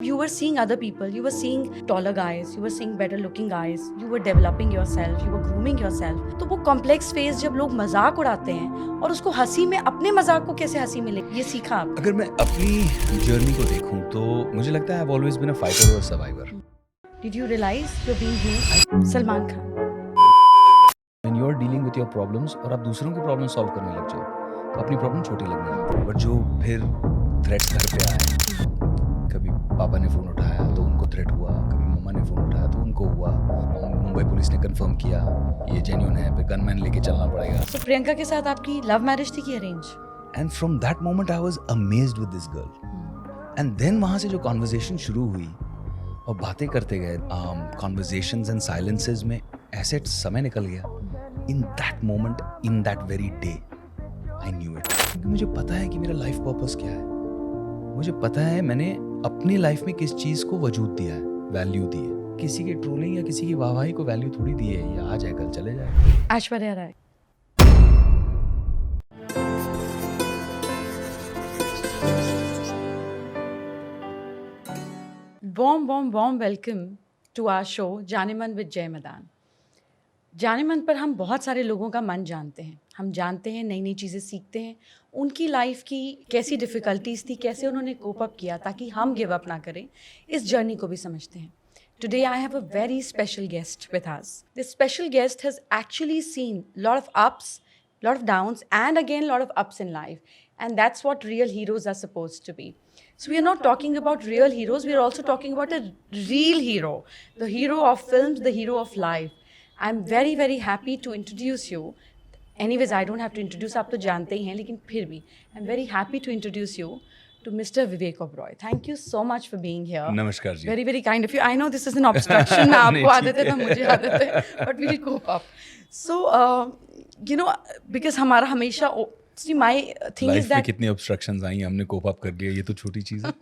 You were seeing other people, you were seeing taller guys, you were seeing better looking guys, you were developing yourself, you were grooming yourself. तो वो complex phase जब लोग मजाक उड़ाते हैं और उसको हंसी में अपने मजाक को कैसे हंसी मिले, ये सीखा आप? अगर मैं अपनी जर्नी को देखूं तो मुझे लगता है I've always been a fighter or a survivor. Did you realize you're being human? Salman Khan. When you're dealing with your problems और आप दूसरों की प्रॉब्लम सॉल्व करने लग जाओ तो अपनी प्रॉब्लम छोटी लगने लगती है. बट जो फिर थ्रेट घर पे आए, कभी पापा ने फ़ोन उठाया तो उनको थ्रेट हुआ, कभी मम्मा ने फ़ोन उठाया तो उनको हुआ, मुंबई पुलिस ने कंफर्म किया ये जेन्युइन है, फिर गनमैन लेके चलना पड़ेगा. तो प्रियंका के साथ आपकी लव मैरिज थी कि arrange? And from that moment I was amazed with this girl. And then वहाँ से जो कॉन्वर्जेशन शुरू हुई और बातें करते गए, कॉन्वर्जेशंस एंड साइलेंसेस में ऐसे समय निकल गया. In that moment, in that very day I knew it. क्योंकि मुझे पता है कि मेरा लाइफ पर्पस क्या है. मुझे पता है मैंने अपनी लाइफ में किस चीज़ को वजूद दिया है, वैल्यू दी है. किसी के ट्रोलिंग या किसी की वाहवाही को वैल्यू थोड़ी दी है. ये आ जाए कल चले जाए. Aishwarya Rai. warm welcome to our show Jaaneman with जय मैदान. जानेमन पर हम बहुत सारे लोगों का मन जानते हैं. हम जानते हैं, नई नई चीज़ें सीखते हैं, उनकी लाइफ की कैसी डिफ़िकल्टीज़ थी, कैसे उन्होंने कोप अप किया ताकि हम गिव अप ना करें. इस जर्नी को भी समझते हैं. Today I have a very special guest with us. This special guest has actually seen a lot of ups, a lot of downs, and again a lot of ups in life. And that's what real heroes are supposed to be. So we are not talking about real heroes, we are also talking about a real hero. The hero of films, the hero of life. I'm very, very happy to introduce you. Anyways, I don't have to introduce, आप तो जानते ही हैं, लेकिन फिर भी I'm very happy to introduce you to Mr. Vivek Oberoi. Thank you so much for being here. नमस्कार जी. Very, very kind of you. I know this is an obstruction. ना आपको आदत है ना मुझे आदत है, but we'll cope up. So, because हमारा हमेशा see, my thing life is में that कितनी ऑब्स्ट्रक्शंस आई, हमने कोप अप कर लिया. ये तो छोटी चीज़ है.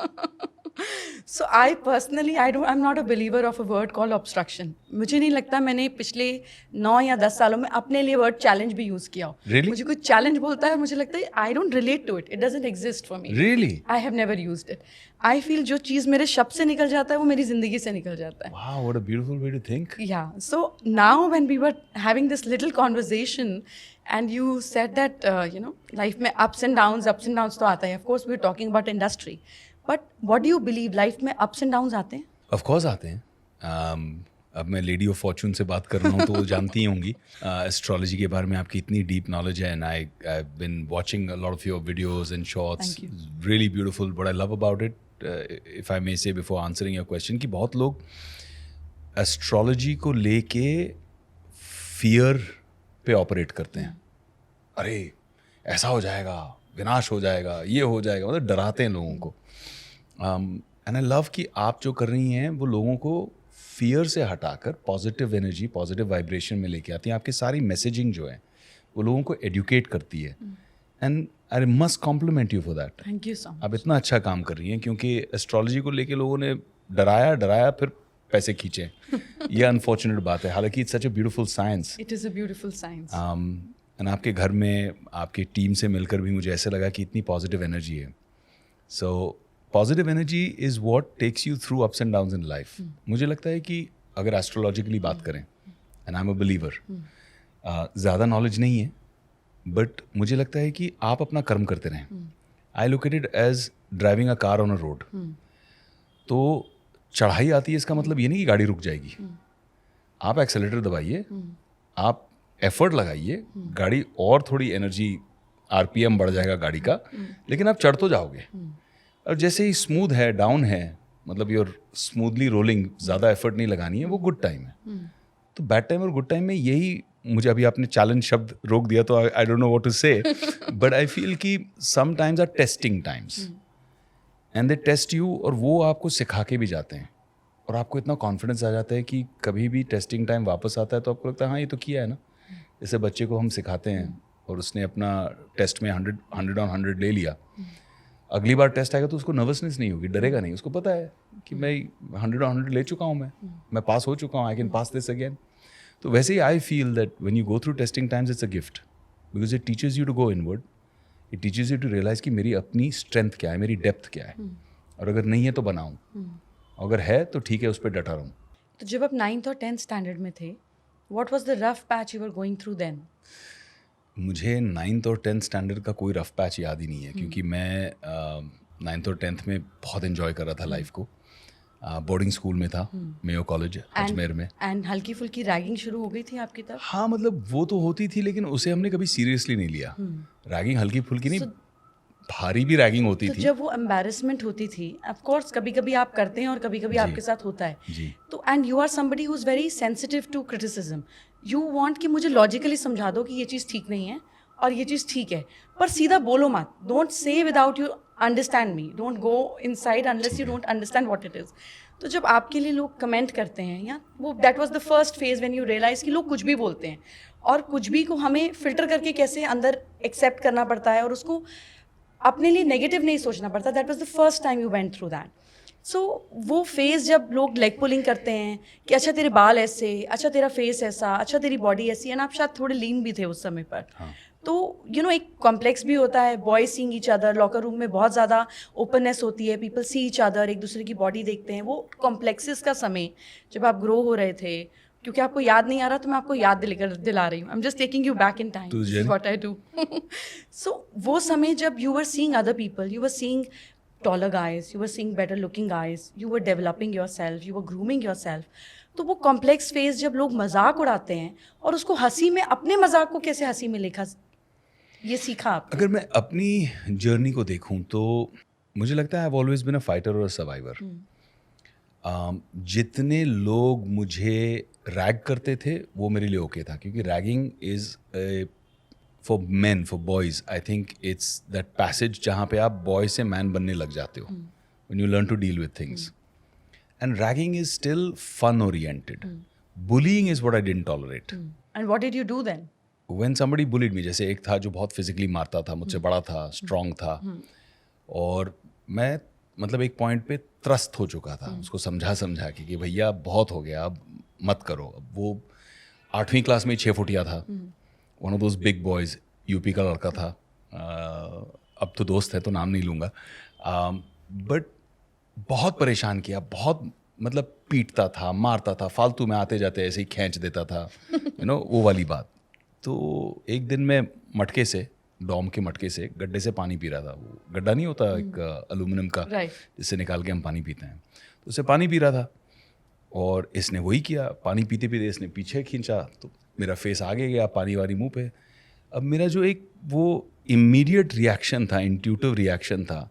so I personally I'm not a believer of a word called obstruction. मुझे नहीं लगता मैंने पिछले 9 या 10 सालों में अपने लिए वर्ड चैलेंज भी यूज किया हो. Really? मुझे कोई चैलेंज बोलता है, मुझे लगता है I don't relate to it. It doesn't exist for me. Really? I have never used it. I feel जो चीज़ मेरे शब्द से निकल जाता है वो मेरी जिंदगी से निकल जाता है. Wow, what a beautiful way to think. Yeah. So now when we were having this little conversation and you said that life में ups and downs तो आता है. Of course we were talking about industry. But what do you believe, life में ups and downs आते हैं? Of course आते हैं. अब मैं लेडी ऑफ फॉर्चून से बात कर रहा हूँ तो वो जानती ही होंगी. एस्ट्रोलॉजी के बारे में आपकी इतनी डीप नॉलेज है. And I been watching a lot of your videos and shorts. Really beautiful. What I love about it, if I may say before answering your question, कि बहुत लोग एस्ट्रोलॉजी को लेके फियर पे ऑपरेट करते हैं. अरे ऐसा हो जाएगा, विनाश हो जाएगा, ये हो जाएगा, मतलब डराते हैं लोगों को. एंड आई लव कि आप जो कर रही हैं वो लोगों को फियर से हटाकर पॉजिटिव एनर्जी, पॉजिटिव वाइब्रेशन में लेके आती हैं. आपकी सारी मैसेजिंग जो है वो लोगों को एडुकेट करती है. And I must compliment you for that. Thank you so much. आप इतना अच्छा काम कर रही हैं, क्योंकि एस्ट्रोलॉजी को लेके लोगों ने डराया फिर पैसे खींचे. ये अनफॉर्चुनेट बात है. हालांकि it's such a beautiful science. It is a beautiful science. And आपके घर में आपकी टीम से मिलकर भी मुझे ऐसे लगा कि इतनी पॉजिटिव एनर्जी है. So positive energy is what takes you through ups and downs in life. मुझे लगता है कि अगर एस्ट्रोलॉजिकली बात करें, and I am a believer, ज़्यादा नॉलेज नहीं है, बट मुझे लगता है कि आप अपना कर्म करते रहें. I look at it as driving a car on a road. तो चढ़ाई आती है, इसका मतलब ये नहीं कि गाड़ी रुक जाएगी. आप एक्सेलेरेटर दबाइए, आप एफर्ट लगाइए, गाड़ी और थोड़ी एनर्जी, आरपीएम बढ़ जाएगा गाड़ी का, लेकिन आप चढ़ तो जाओगे. और जैसे ही स्मूथ है, डाउन है, मतलब यूर स्मूथली रोलिंग, ज़्यादा एफर्ट नहीं लगानी है, वो गुड टाइम है. तो बैड टाइम और गुड टाइम में यही, मुझे अभी आपने चैलेंज शब्द रोक दिया तो I don't know what to say, but I feel कि some times are testing times and they test you, और वो आपको सिखा के भी जाते हैं. और आपको इतना कॉन्फिडेंस आ जाता है कि कभी भी टेस्टिंग टाइम वापस आता है तो आपको लगता है हाँ ये तो किया है ना. जैसे बच्चे को हम सिखाते हैं और उसने अपना टेस्ट में 100 ऑन 100 ले लिया, अगली बार टेस्ट आएगा तो उसको नर्वसनेस नहीं होगी, डरेगा नहीं. उसको पता है कि मैं 100 ऑन 100 ले चुका हूँ, मैं पास हो चुका हूँ, I can pass this again. तो वैसे ही I feel that when you go through testing times it's a gift, because it teaches you to go inward. It teaches you to realize कि मेरी अपनी स्ट्रेंथ क्या है, मेरी डेप्थ क्या है, और अगर नहीं है तो बनाऊँ. अगर है तो ठीक है, उस पर डटा रहूँ। तो जब आप 9th और 10th स्टैंडर्ड में थे, what was the rough patch you were going through then? मुझे 9th और 10th स्टैंडर्ड का कोई रफ पैच याद ही नहीं है, क्योंकि मैं 9th और 10th में बहुत एंजॉय कर रहा था लाइफ को। बोर्डिंग स्कूल में था, मेयो कॉलेज अजमेर में। एंड हल्की फुल्की रैगिंग शुरू हो गई थी आपकी तब? हाँ, मतलब वो तो होती थी, लेकिन उसे हमने कभी सीरियसली नहीं लिया। रैगिंग हल्की फुल्की नहीं, भारी भी रैगिंग होती तो थी। जब वो एम्बैरेसमेंट होती थी, ऑफ कोर्स कभी कभी आप करते हैं और कभी कभी आपके साथ होता है, जी। तो and you are somebody who is very sensitive to criticism, you want कि मुझे लॉजिकली समझा दो कि ये चीज़ ठीक नहीं है और ये चीज़ ठीक है, पर सीधा बोलो मत, don't say without you understand me, don't go inside unless you don't understand what it is. तो जब आपके लिए लोग कमेंट करते हैं, या वो that was the first phase when you realise कि लोग कुछ भी बोलते हैं और कुछ भी को हमें फिल्टर करके कैसे अंदर एक्सेप्ट करना पड़ता है और उसको अपने लिए नेगेटिव नहीं सोचना पड़ता। That was the first time you went through that. So वो फेज जब लोग लेग पुलिंग करते हैं कि अच्छा तेरे बाल ऐसे, अच्छा तेरा फेस ऐसा, अच्छा तेरी बॉडी ऐसी, एंड आप शायद थोड़े लीन भी थे उस समय पर। हाँ। तो यू नो एक कॉम्प्लेक्स भी होता है, boys seeing each other, locker room में बहुत ज़्यादा ओपननेस होती है, पीपल सी ईच अदर, एक दूसरे की बॉडी देखते हैं। वो कॉम्प्लेक्सेस का समय जब आप ग्रो हो रहे थे, क्योंकि आपको याद नहीं आ रहा तो मैं आपको याद दिला रही हूँ। I am just taking you back in time, this is what I do. So वो समय जब you were seeing other people, you were seeing taller guys, you were seeing better looking guys, you were developing yourself, you were grooming yourself. तो वो complex phase जब लोग मजाक उड़ाते हैं और उसको हंसी में, अपने मजाक को कैसे हंसी में लेखा, ये सीखा आपने? अगर मैं अपनी जर्नी को देखूं तो मुझे लगता है I have always been a fighter और अ सर्वाइवर। जितने लोग मुझे रैग करते थे वो मेरे लिए ओके था, क्योंकि ragging is for main, for boys, I think it's that passage जहाँ पे आप बॉय से मैन बनने लग जाते हो, when you learn to deal with things. And ragging is still fun oriented. Bullying is what I didn't tolerate. And what did you do then? When somebody bullied me, जैसे एक था जो बहुत फिजिकली मारता था, मुझसे बड़ा था, स्ट्रांग था, और मैं मतलब एक पॉइंट पे त्रस्त हो चुका था, उसको समझा कि भैया बहुत हो गया, अब मत करो। अब वो 8वीं क्लास में 6 फुटिया था, one of those big boys, UP का लड़का था। अब तो दोस्त है तो नाम नहीं लूँगा, बट बहुत परेशान किया, बहुत मतलब पीटता था, मारता था, फालतू में आते जाते ऐसे ही खींच देता था, यू नो वो वाली बात। तो एक दिन मैं मटके से, डॉम के मटके से, गड्ढे से पानी पी रहा था। वो गड्ढा नहीं होता एक एल्यूमिनियम का, जिससे निकाल के हम पानी पीते हैं, तो उससे पानी पी रहा था और इसने वही किया। पानी पीते पीते इसने पीछे खींचा तो मेरा फेस आगे गया, पानी वारी मुंह पे। अब मेरा जो एक वो इमीडिएट रिएक्शन था, इंट्यूटिव रिएक्शन था,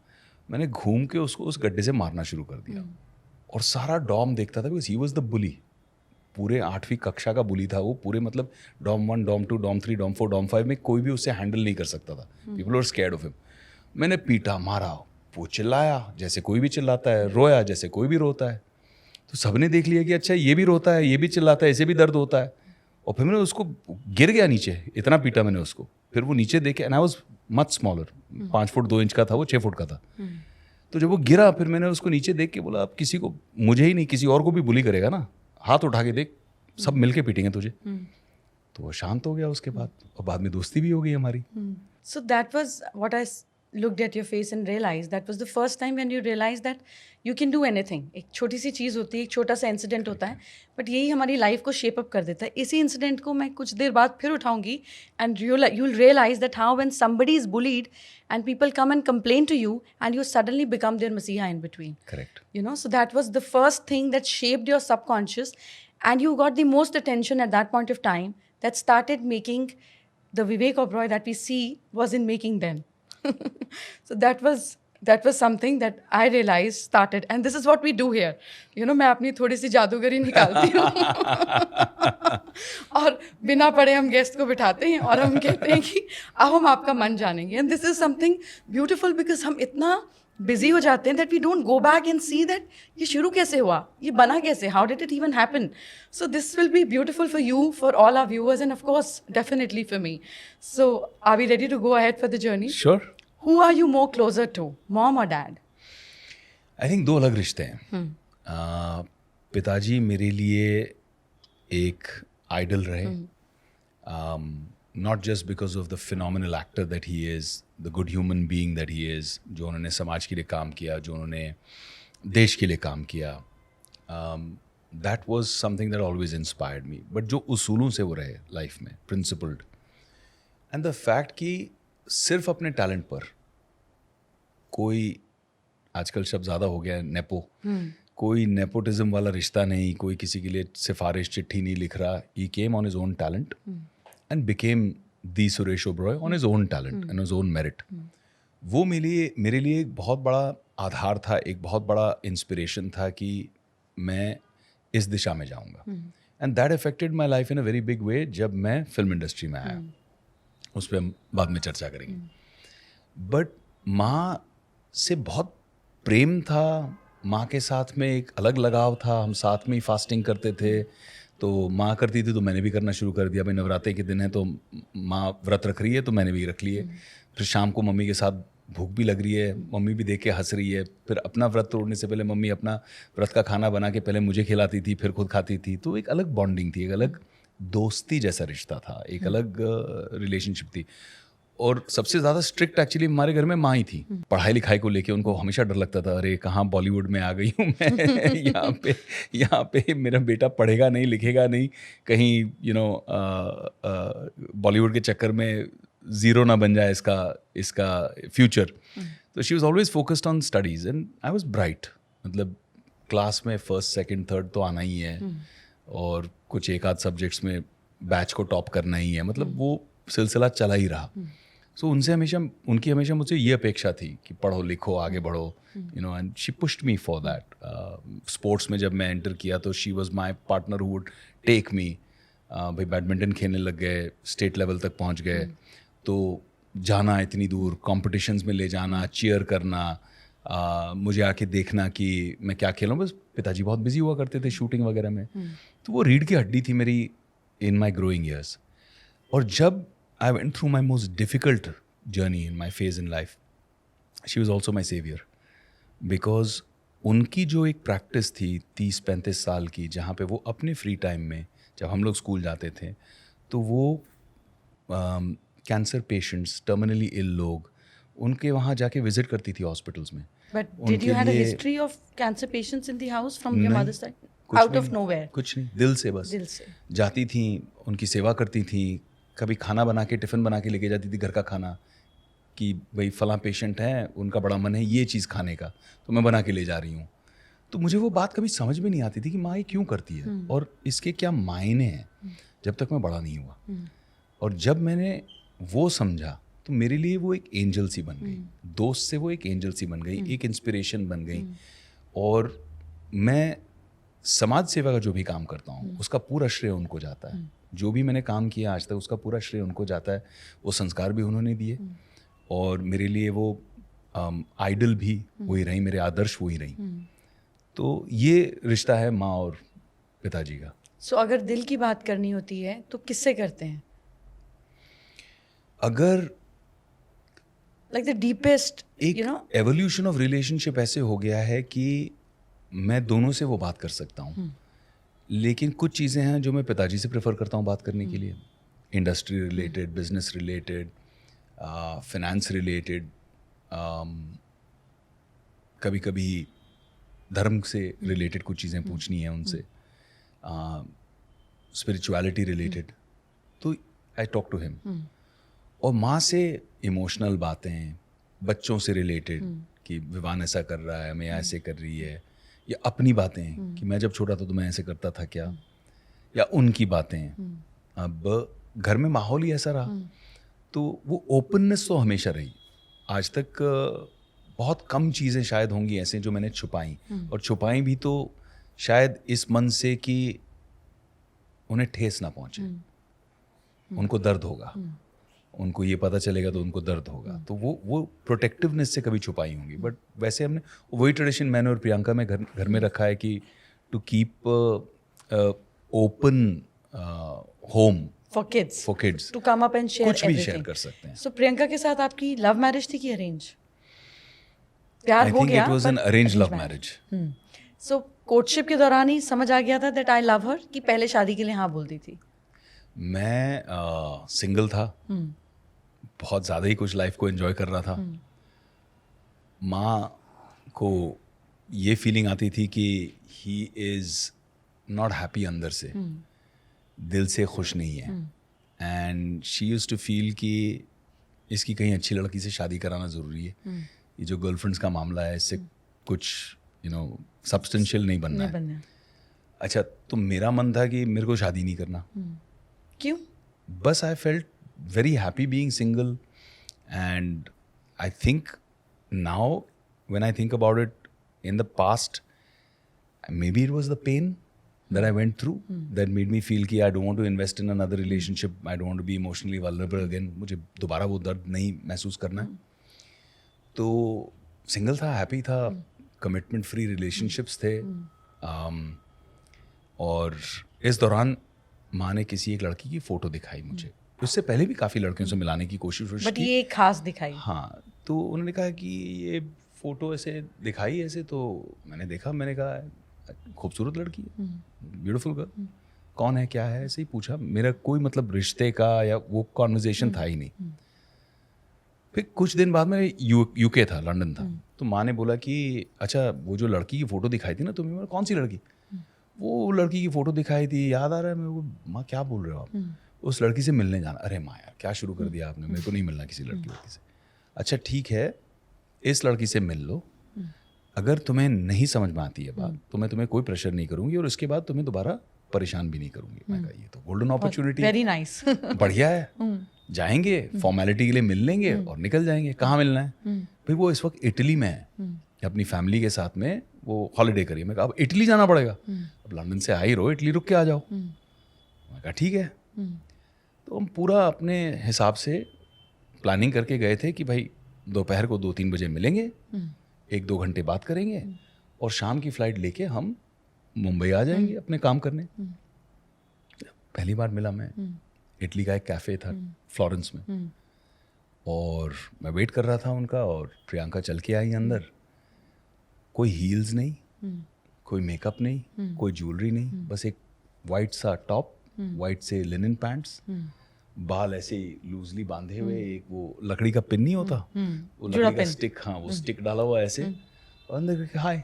मैंने घूम के उसको उस गड्ढे से मारना शुरू कर दिया। और सारा डॉम देखता था, because he was the bully. पूरे 8वीं कक्षा का बुली था वो, पूरे मतलब dorm 1, dorm 2, dorm 3, dorm 4, dorm 5 में कोई भी उसे हैंडल नहीं कर सकता था। People were scared of him. मैंने पीटा, मारा, वो चिल्लाया जैसे कोई भी चिल्लाता है, रोया जैसे कोई भी रोता है। तो सबने देख लिया कि अच्छा ये भी रोता है, ये भी चिल्लाता है, इसे भी दर्द होता है। और फिर मैंने उसको, गिर गया नीचे, इतना पीटा मैंने उसको। फिर वो नीचे देखे, and I was much smaller, 5 foot 2 inch का था वो, 6 फुट का था। तो जब वो गिरा, फिर मैंने उसको नीचे देख के बोला, अब किसी को, मुझे ही नहीं किसी और को भी बुली करेगा ना, हाथ उठा के देख, सब मिलके पीटेंगे तुझे। तो वो शांत हो गया उसके बाद, और बाद में दोस्ती भी हो गई हमारी। So that was what I looked at your face and realized that was the first time when you realized that you can do anything. एक छोटी सी चीज़ होती है, एक छोटा सा इंसिडेंट होता है, बट यही हमारी लाइफ को शेप अप कर देता है। इसी इंसिडेंट को मैं कुछ देर बाद फिर उठाऊंगी, and you'll realize that how when somebody is bullied and people come and complain to you and you suddenly become their messiah in between. Correct. You know, so that was the first thing that shaped your subconscious, and you got the most attention at that point of time that started making the Vivek Oberoi that we see was in making then. So that was something that I realized started, and this is what we do here. You know, मैं अपनी थोड़ी सी जादूगरी निकालती हूँ और बिना पढ़े हम guest को बिठाते हैं और हम कहते हैं कि अब हम आपका मन जानेंगे, and this is something beautiful because हम इतना बिजी हो जाते हैं that we don't go back and see that ये शुरू कैसे हुआ, ये बना कैसे, how did it even happen. So this will be beautiful for you, for all our viewers, and of course definitely for me. So are we ready to go ahead for the journey? Sure. Who are you more closer to, mom or dad? I think 2 अलग रिश्ते हैं। पिताजी मेरे लिए एक idol रहे, not just because of the phenomenal actor that he is, the good human being that he is, जो उन्होंने समाज के लिए काम किया, जो उन्होंने देश के लिए काम किया, that was something that always inspired me. But जो उसूलों से वो रहे लाइफ में, प्रिंसिपल्ड, एंड द फैक्ट कि सिर्फ अपने टैलेंट पर कोई, आजकल शब्द ज़्यादा हो गया है नेपो, कोई नेपोटिज्म वाला रिश्ता नहीं, कोई किसी के लिए सिफारिश चिट्ठी नहीं लिख रहा. He came on his own talent and became the Suresh Oberoi on his own talent and his own merit. वो मेरे लिए एक बहुत बड़ा आधार था, एक बहुत बड़ा इंस्पिरेशन था कि मैं इस दिशा में जाऊंगा. And that affected my life in a very big way. जब मैं फिल्म इंडस्ट्री में आया, उस पर हम बाद में चर्चा करेंगे. बट माँ से बहुत प्रेम था, माँ के साथ में एक अलग लगाव था. हम साथ में ही फास्टिंग करते थे, तो माँ करती थी तो मैंने भी करना शुरू कर दिया. भाई नवरात्रे के दिन है तो माँ व्रत रख रही है तो मैंने भी रख लिए. फिर शाम को मम्मी के साथ भूख भी लग रही है, मम्मी भी देख के हंस रही है. फिर अपना व्रत तोड़ने से पहले मम्मी अपना व्रत का खाना बना के पहले मुझे खिलाती थी, फिर खुद खाती थी. तो एक अलग बॉन्डिंग थी, एक अलग दोस्ती जैसा रिश्ता था, एक अलग रिलेशनशिप थी. और सबसे ज़्यादा स्ट्रिक्ट एक्चुअली हमारे घर में माँ ही थी. पढ़ाई लिखाई को लेके उनको हमेशा डर लगता था, अरे कहाँ बॉलीवुड में आ गई हूँ मैं. यहाँ पे मेरा बेटा पढ़ेगा नहीं, लिखेगा नहीं, कहीं बॉलीवुड के चक्कर में ज़ीरो ना बन जाए इसका फ्यूचर. तो she was always focused on studies and I was bright. मतलब क्लास में फर्स्ट सेकंड थर्ड तो आना ही है, और कुछ एक आध सब्जेक्ट्स में बैच को टॉप करना ही है. मतलब वो सिलसिला चला ही रहा. सो उनकी हमेशा मुझसे ये अपेक्षा थी कि पढ़ो लिखो आगे बढ़ो, and she pushed me for that. Sports में जब मैं एंटर किया तो she was my partner who would take me. भाई बैडमिंटन खेलने लग गए, स्टेट लेवल तक पहुंच गए, तो जाना इतनी दूर, कॉम्पिटिशन्स में ले जाना, चीयर करना, मुझे आके देखना कि मैं क्या खेल रहा हूँ. बस पिताजी बहुत बिजी हुआ करते थे शूटिंग वगैरह में. तो वो रीढ़ की हड्डी थी मेरी इन माई ग्रोइंग ईयर्स. और जब I went through my most difficult journey in my phase in life, she was also my savior. Because उनकी जो एक प्रैक्टिस थी 30-35 साल की, जहाँ पे वो अपने फ्री टाइम में, जब हम लोग स्कूल जाते थे, तो वो कैंसर पेशेंट्स, टर्मिनली इल लोग, उनके वहाँ जाके विजिट करती थी हॉस्पिटल्स में. But did you had a history of cancer patients in the house from your mother's side? Out of nowhere? कुछ नहीं, दिल से बस दिल से जाती थी, उनकी सेवा करती थी. कभी खाना बना के, टिफ़िन बना के लेके जाती थी, घर का खाना, कि भाई फलां पेशेंट है, उनका बड़ा मन है ये चीज़ खाने का, तो मैं बना के ले जा रही हूँ. तो मुझे वो बात कभी समझ में नहीं आती थी कि माँ ये क्यों करती है और इसके क्या मायने हैं, जब तक मैं बड़ा नहीं हुआ. और जब मैंने वो समझा तो मेरे लिए वो एक एंजल सी बन गई. दोस्त से वो एक एंजल सी बन गई, एक इंस्पिरेशन बन गई. और मैं समाज सेवा का जो भी काम करता हूँ उसका पूरा श्रेय उनको जाता है. जो भी मैंने काम किया आज तक उसका पूरा श्रेय उनको जाता है. वो संस्कार भी उन्होंने दिए और मेरे लिए वो आइडल भी वही रही, मेरे आदर्श वही रही. तो ये रिश्ता है माँ और पिताजी का. सो अगर दिल की बात करनी होती है तो किससे करते हैं? अगर लाइक द डीपेस्ट, एक एवोल्यूशन ऑफ रिलेशनशिप ऐसे हो गया है कि मैं दोनों से वो बात कर सकता हूँ. लेकिन कुछ चीज़ें हैं जो मैं पिताजी से प्रेफर करता हूँ बात करने के लिए. Industry related, business related, finance related, कभी कभी धर्म से रिलेटेड कुछ चीज़ें पूछनी है उनसे, स्पिरिचुअलिटी रिलेटेड, तो आई टॉक टू हिम. और माँ से इमोशनल बातें, बच्चों से रिलेटेड कि विवान ऐसा कर रहा है, मैं ऐसे कर रही है, या अपनी बातें कि मैं जब छोटा था तो मैं ऐसे करता था क्या, या उनकी बातें. अब घर में माहौल ही ऐसा रहा तो वो ओपननेस तो हमेशा रही. आज तक बहुत कम चीज़ें शायद होंगी ऐसे जो मैंने छुपाई, और छुपाई भी तो शायद इस मन से कि उन्हें ठेस ना पहुँचे. उनको दर्द होगा, उनको ये पता चलेगा तो उनको दर्द होगा, तो वो प्रोटेक्टिवनेस से कभी छुपाई होंगी. बट वैसे हमने वही ट्रेडिशन मैंने और प्रियंका में घर में रखा है कि to keep open home for kids to come up and share कुछ भी शेयर कर सकते हैं. सो प्रियंका के साथ आपकी लव मैरिज थी कि अरेंज? प्यार हो गया, it was an arrange love marriage. So courtship के दौरान ही समझ आ गया था दैट आई लव हर, कि पहले शादी के लिए हाँ बोलती थी? मैं सिंगल था, बहुत ज़्यादा ही कुछ लाइफ को एंजॉय कर रहा था. माँ को ये फीलिंग आती थी कि ही इज़ नॉट हैप्पी अंदर से, दिल से खुश नहीं है. And she used to feel कि इसकी कहीं अच्छी लड़की से शादी कराना ज़रूरी है. ये जो गर्लफ्रेंड्स का मामला है इससे कुछ सब्सटेंशियल नहीं बनना है. अच्छा, तो मेरा मन था कि मेरे को शादी नहीं करना. क्यों? बस I felt very happy being single. And I think now when I think about it in the past, maybe it was the pain that I went through that made me feel कि I don't want to invest in another relationship, I don't want to be emotionally vulnerable again. मुझे दोबारा वो दर्द नहीं महसूस करना है. तो सिंगल था, हैप्पी था, कमिटमेंट फ्री रिलेशनशिप्स थे. और इस दौरान माँ ने किसी एक लड़की की फ़ोटो दिखाई मुझे. उससे पहले भी काफ़ी लड़कियों से मिलाने की कोशिश की, बट ये खास दिखाई. हाँ, तो उन्होंने कहा कि ये फ़ोटो ऐसे दिखाई ऐसे. तो मैंने देखा, मैंने कहा खूबसूरत लड़की है, ब्यूटीफुल गर्ल, कौन है क्या है, ऐसे ही पूछा. मेरा कोई मतलब रिश्ते का या वो कॉन्वर्जेशन था ही नहीं. फिर कुछ दिन बाद मैं यूके था, लंदन था. तो माँ ने बोला कि अच्छा वो जो लड़की की फ़ोटो दिखाई थी ना तुम्हें, मेरा कौन सी लड़की? वो लड़की की फ़ोटो दिखाई थी, याद आ रहा है मेरे को. माँ क्या बोल रहे हो आप? उस लड़की से मिलने जाना. अरे माँ यार क्या शुरू कर दिया आपने, मेरे को नहीं मिलना किसी लड़की से. अच्छा ठीक है, इस लड़की से मिल लो, अगर तुम्हें नहीं समझ में आती है बात तो मैं तुम्हें कोई प्रेशर नहीं करूंगी और उसके बाद तुम्हें दोबारा परेशान भी नहीं करूंगी. मैं कहा ये तो गोल्डन अपॉर्चुनिटी, वेरी नाइस, बढ़िया है. जाएंगे फॉर्मेलिटी के लिए मिल लेंगे और निकल जाएंगे. कहाँ मिलना है भाई? वो इस वक्त इटली में है, अपनी फैमिली के साथ में वो हॉलीडे करिए. मैं कहा अब इटली जाना पड़ेगा, अब लंदन से आ ही रहो, इटली रुक के आ जाओ. मैं कहा ठीक है. तो हम पूरा अपने हिसाब से प्लानिंग करके गए थे कि भाई दोपहर को 2-3 बजे मिलेंगे, 1-2 घंटे बात करेंगे और शाम की फ़्लाइट लेके हम मुंबई आ जाएंगे अपने काम करने. पहली बार मिला मैं. इटली का एक कैफ़े था फ्लोरेंस में और मैं वेट कर रहा था उनका और प्रियंका चल के आई अंदर. कोई हील्स नहीं, कोई मेकअप नहीं, कोई ज्वेलरी नहीं, बस एक वाइट सा टॉप, वाइट से लिनन पैंट्स, बाल ऐसे लूजली बांधे हुए, एक वो लकड़ी का पिन नहीं होता, वो लकड़ी का स्टिक, हाँ वो स्टिक डाला हुआ ऐसे, और अंदर करके हाय.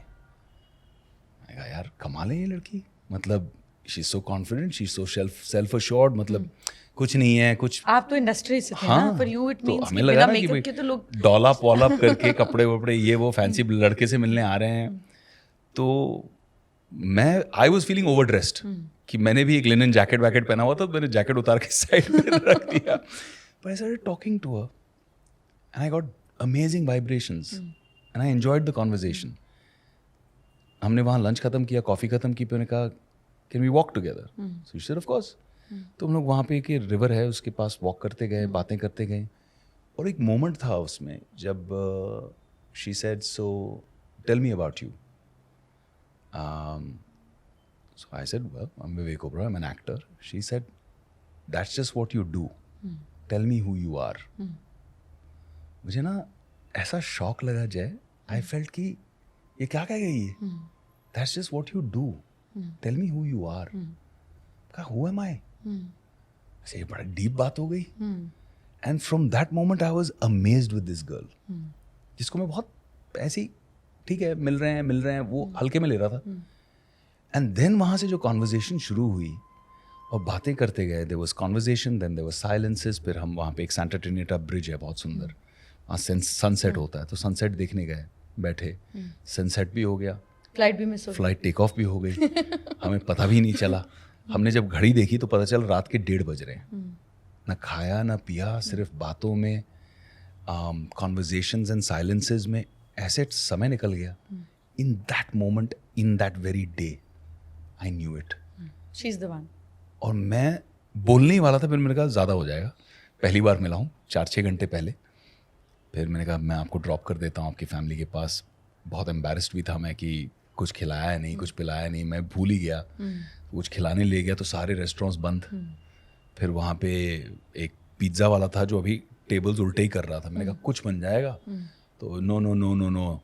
मैं कहा यार कमाल है ये लड़की, मतलब she is so confident, she is so self assured, मतलब कुछ नहीं है कुछ. आप तो इंडस्ट्री से थे ना, फॉर यू इट मींस हमें लगा ना कि के तो लोग डॉलअप वॉलअप करके कपड़े वपड़े ये वो फैंसी लड़के से मिलने आ रहे हैं. तो मैं I was feeling over dressed कि मैंने भी एक लिनन जैकेट वैकेट पहना हुआ था, तो मैंने जैकेट उतार के साइड में रख दिया. But I started talking to her and I got amazing vibrations and I enjoyed the conversation. हमने वहाँ लंच खत्म किया, कॉफ़ी खत्म की, फिर मैंने कहा can we walk together? So she said of course. तो हम लोग वहाँ पे एक रिवर है उसके पास वॉक करते गए, बातें करते गए. और एक मोमेंट था उसमें जब she said so tell me about you. So I said, well, I'm Vivek Oberoi, I'm an actor. She said, that's just what you do. Tell me who you are. मुझे ना ऐसा शॉक लगा जय, I felt कि ये क्या कह गई है? That's just what you do. Tell me who you are. कहा, who am I? ऐसे ये बड़ा डीप बात हो गई. And from that moment I was amazed with this girl. जिसको मैं बहुत ऐसे ही ठीक है मिल रहे हैं वो हल्के में ले रहा था. एंड देन वहाँ से जो कॉन्वर्जेशन शुरू हुई और बातें करते गए, there was conversation, then there was silences. फिर हम वहाँ पे एक सांता ट्रिनिटा ब्रिज है बहुत सुंदर, वहाँ सनसेट होता है, तो सनसेट देखने गए, बैठे, सनसेट भी हो गया, फ्लाइट भी मिस हो गई, फ्लाइट टेक ऑफ भी हो गई. हमें पता भी नहीं चला. हमने जब घड़ी देखी तो पता चला रात के 1:30 बज रहे हैं. ना खाया ना पिया, सिर्फ बातों में, कॉन्वर्जेशंस एंड साइलेंसेस में ऐसे समय निकल गया. In that moment, in that very day I knew it. She's the one. और मैं बोलने ही वाला था, फिर मैंने कहा ज़्यादा हो जाएगा, पहली बार मिला हूँ 4-6 घंटे पहले. फिर मैंने कहा मैं आपको ड्रॉप कर देता हूँ आपकी फैमिली के पास. बहुत एम्बैरेस्ड भी था मैं कि कुछ खिलाया नहीं, कुछ पिलाया नहीं, मैं भूल ही गया. कुछ खिलाने ले गया तो सारे रेस्टोरेंट्स बंद. फिर वहाँ पे एक पिज़्ज़ा वाला था जो अभी टेबल्स उल्टे ही कर रहा था. मैंने कहा कुछ बन जाएगा, तो no no no no no.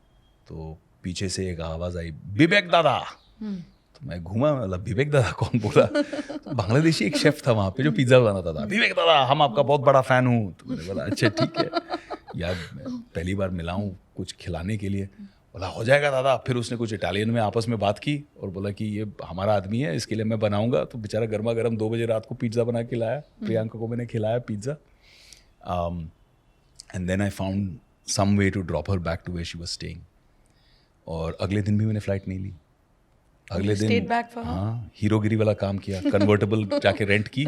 तो पीछे से एक आवाज़ आई, विवेक दादा. तो मैं घूमा, मतलब विवेक दादा कौन बोला? तो बांग्लादेशी एक शेफ था वहाँ पे जो पिज़्ज़ा बनाता था. विवेक दादा हम आपका बहुत बड़ा फ़ैन हूँ. तो मैंने बोला अच्छा ठीक है यार, मैं पहली बार मिला हूँ कुछ खिलाने के लिए. बोला हो जाएगा दादा। फिर उसने कुछ इटालियन में आपस में बात की और बोला कि ये हमारा आदमी है, इसके लिए मैं बनाऊंगा। तो बेचारा गर्मा गर्म 2 बजे रात को पिज़्ज़ा बना के लाया। प्रियंका को मैंने खिलाया pizza. And then I found some way to drop her back to where she was staying. और अगले दिन भी मैंने फ़्लाइट नहीं ली। अगले दिन हाँ, हीरोगिरी वाला काम किया। कन्वर्टेबल जाके रेंट की,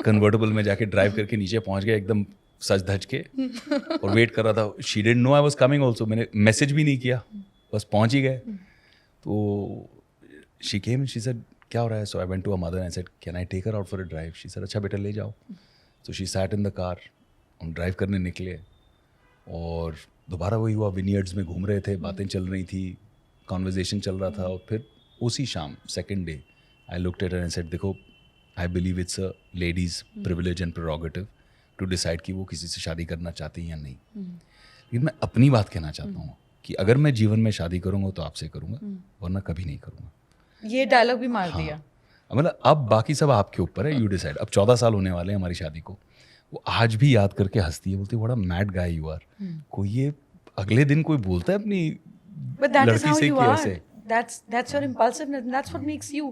कन्वर्टेबल में जाके ड्राइव करके नीचे पहुंच गया एकदम सज धज के, और वेट कर रहा था। She didn't know I was coming also. मैंने मैसेज भी नहीं किया, बस पहुंच ही गए। तो she came and she said क्या हो रहा है? So I went to a mother and said can I take her out for a drive? She said अच्छा बेटा ले जाओ। तो she sat in the car, हम ड्राइव करने निकले और दोबारा वही हुआ। विनियर्ड्स में घूम रहे थे, बातें चल रही थी, कॉन्वर्जेसन चल रहा था। और फिर उसी शाम second day I looked at her and said देखो I believe it's a ladies privilege and prerogative to decide कि वो किसी से शादी करना चाहती हैं या नहीं। लेकिन मैं अपनी बात कहना चाहता हूँ कि अगर मैं जीवन में शादी करूँगा तो आपसे करूँगा, वरना कभी नहीं करूँगा। ये डायलॉग भी मार दिया। मतलब अब बाकी सब आपके ऊपर है, यू डिसाइड। अब 14 साल होने वाले हैं हमारी शादी को। वो आज भी याद करके हंसती है, बोलती है बड़ा मैड गाय यू आर। कोई ये अगले दिन कोई बोलता है अपनी लड़की से कि ऐसे? That's your impulsiveness and that's what makes you.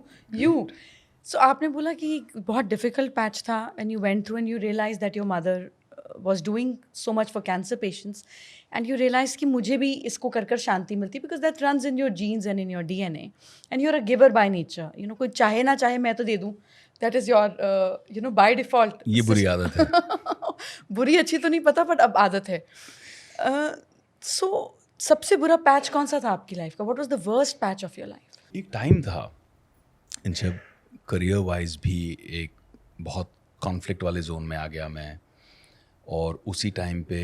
So आपने बोला कि बहुत difficult patch था and you went through and you realized that your mother was doing so much for cancer patients and you realized कि मुझे भी इसको कर कर शांति मिलती, because that runs in your genes and in your DNA and you're a giver by nature. You know, कोई चाहे ना चाहे मैं तो दे दूँ, that is your by default. ये बुरी आदत है। बुरी अच्छी तो नहीं पता, बट अब आदत है। So सबसे बुरा पैच कौन सा था आपकी लाइफ का? What was the worst patch of your life? एक टाइम था जब करियर वाइज भी एक बहुत कॉन्फ्लिक्ट वाले जोन में आ गया मैं, और उसी टाइम पे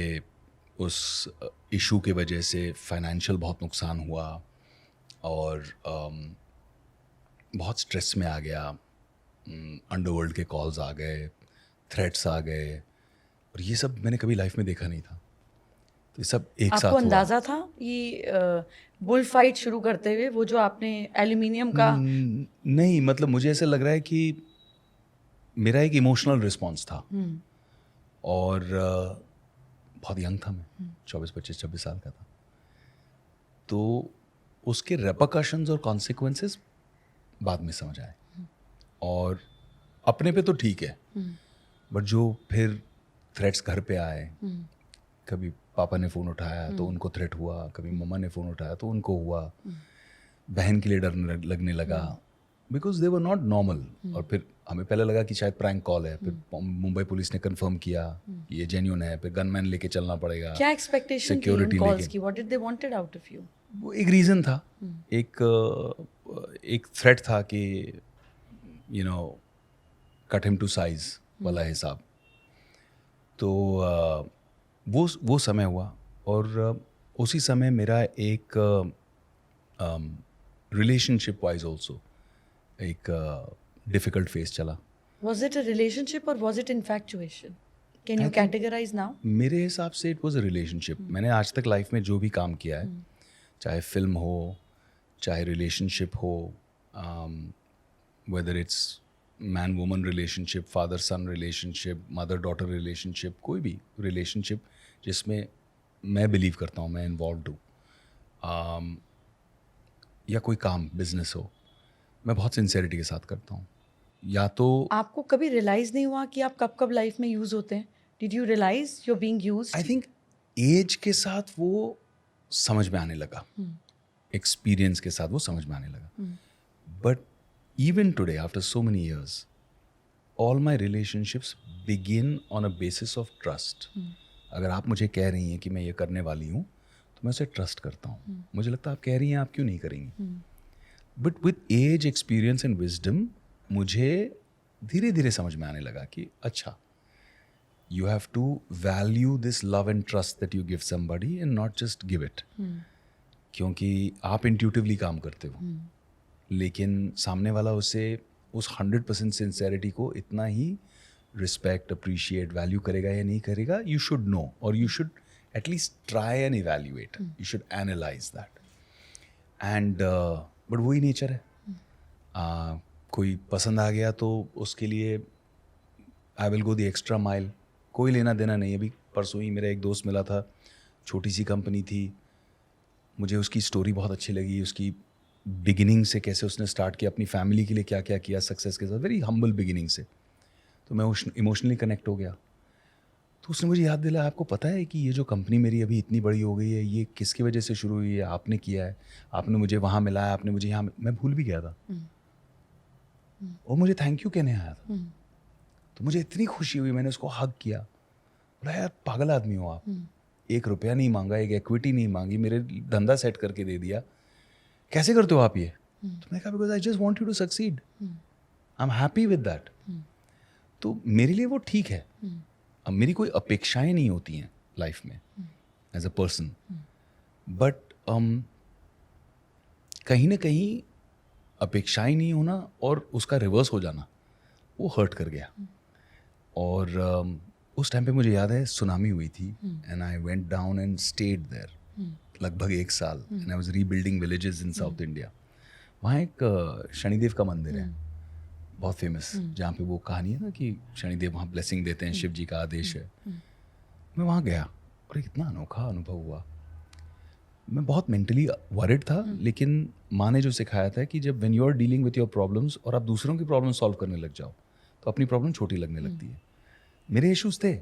उस इशू के वजह से फाइनेंशियल बहुत नुकसान हुआ और बहुत स्ट्रेस में आ गया। अंडरवर्ल्ड के कॉल्स आ गए, थ्रेट्स आ गए, और ये सब मैंने कभी लाइफ में देखा नहीं था। तो ये सब एक साथ आपको हुआ। अंदाजा था ये बुल फाइट शुरू करते हुए, वो जो आपने एल्यूमिनियम का? नहीं, मतलब मुझे ऐसा लग रहा है कि मेरा एक इमोशनल रिस्पॉन्स था। और बहुत यंग था मैं, 24-25-26 साल का था। तो उसके रेपरकशंस और कॉन्सिक्वेंसेस बाद में समझ आए। और अपने पे तो ठीक है, बट जो फिर थ्रेट्स घर पे आए, कभी पापा ने फ़ोन उठाया तो उनको थ्रेट हुआ, कभी मम्मा ने फ़ोन उठाया तो उनको हुआ, बहन के लिए डर लगने लगा, because they were not normal. और फिर हमें पहले लगा कि शायद प्रैंक कॉल है, फिर मुंबई पुलिस ने कंफर्म किया कि ये जेन्युइन है, फिर गनमैन लेके चलना पड़ेगा। क्या एक्सपेक्टेशन थी उन कॉल्स की? What did they wanted out of you? वो एक रीज़न था, एक थ्रेट था कि you know cut him to size वाला हिसाब। तो वो समय हुआ। और उसी समय मेरा एक रिलेशनशिप वाइज ऑल्सो एक डिफ़िकल्ट फेस चला। Was it a relationship or was it infatuation? Can you categorize now? मेरे हिसाब से इट वॉज अ रिलेशनशिप। मैंने आज तक लाइफ में जो भी काम किया है, चाहे फिल्म हो, चाहे रिलेशनशिप हो, whether it's man woman relationship, father sun relationship, mother daughter relationship, कोई भी रिलेशनशिप जिसमें मैं बिलीव करता हूँ मैं इन्वॉल्व हूँ, या कोई काम बिजनेस हो, मैं बहुत सिंसेरिटी के साथ करता हूँ। या तो आपको कभी रियलाइज नहीं हुआ कि आप कब कब लाइफ में यूज होते हैं? Did you realise you are being used? I think age के साथ वो समझ में आने लगा, एक्सपीरियंस के साथ वो समझ में आने लगा। But even today, after so many years, all my relationships begin on a basis of trust. अगर आप मुझे कह रही हैं कि मैं ये करने वाली हूँ तो मैं उसे ट्रस्ट करता हूँ। मुझे लगता है आप कह रही हैं, आप क्यों नहीं करेंगी? But with age, experience and wisdom मुझे धीरे धीरे समझ में आने लगा कि अच्छा, you have to value this love and trust that you give somebody and not just give it. क्योंकि आप इंट्यूटिवली काम करते हो, लेकिन सामने वाला उसे उस 100% सिंसेरिटी को इतना ही रिस्पेक्ट, अप्रिशिएट, वैल्यू करेगा या नहीं करेगा, यू शुड नो, और you should at least try and evaluate, you should analyse that. And but वही नेचर है। कोई पसंद आ गया तो उसके लिए I will go the extra mile, कोई लेना देना नहीं। अभी परसों ही मेरा एक दोस्त मिला था, छोटी सी कंपनी थी, मुझे उसकी स्टोरी बहुत अच्छी लगी, उसकी बिगिनिंग से कैसे उसने स्टार्ट किया, अपनी फैमिली के लिए क्या क्या किया सक्सेस के साथ, वेरी हम्बल बिगिनिंग से। तो मैं इमोशनली कनेक्ट हो गया। तो उसने मुझे याद दिलाया, आपको पता है कि ये जो कंपनी मेरी अभी इतनी बड़ी हो गई है, ये किसकी वजह से शुरू हुई है? आपने किया है, आपने मुझे वहाँ मिलाया, आपने मुझे यहाँ, मैं भूल भी गया था। और मुझे थैंक यू कहने आया था। तो मुझे इतनी खुशी हुई, मैंने उसको हग किया, बोला यार पागल आदमी हो आप, 1 रुपया नहीं मांगा, एक इक्विटी नहीं मांगी, मेरे धंधा सेट करके दे दिया, कैसे करते हो आप ये? तो मैंने कहा because I just want you to succeed, I am happy with that. तो मेरे लिए वो ठीक है। अब मेरी कोई अपेक्षाएं नहीं होती हैं लाइफ में एज अ पर्सन, बट कहीं ना कहीं अपेक्षाएं नहीं होना और उसका रिवर्स हो जाना, वो हर्ट कर गया। और उस टाइम पे मुझे याद है सुनामी हुई थी, and I went down and stayed there लगभग 1 साल, and I was rebuilding villages in South India. वहाँ एक शनिदेव का मंदिर है बहुत फेमस, जहाँ पे वो कहानी है ना कि शनिदेव वहाँ ब्लेसिंग देते हैं, शिव जी का आदेश है। मैं वहाँ गया और एक इतना अनोखा अनुभव हुआ। मैं बहुत मेंटली वरिड था, लेकिन माँ ने जो सिखाया था कि जब when you are dealing with your problems और आप दूसरों की प्रॉब्लम सॉल्व करने लग जाओ तो अपनी प्रॉब्लम छोटी लगने लगती है। मेरे इश्यूज थे,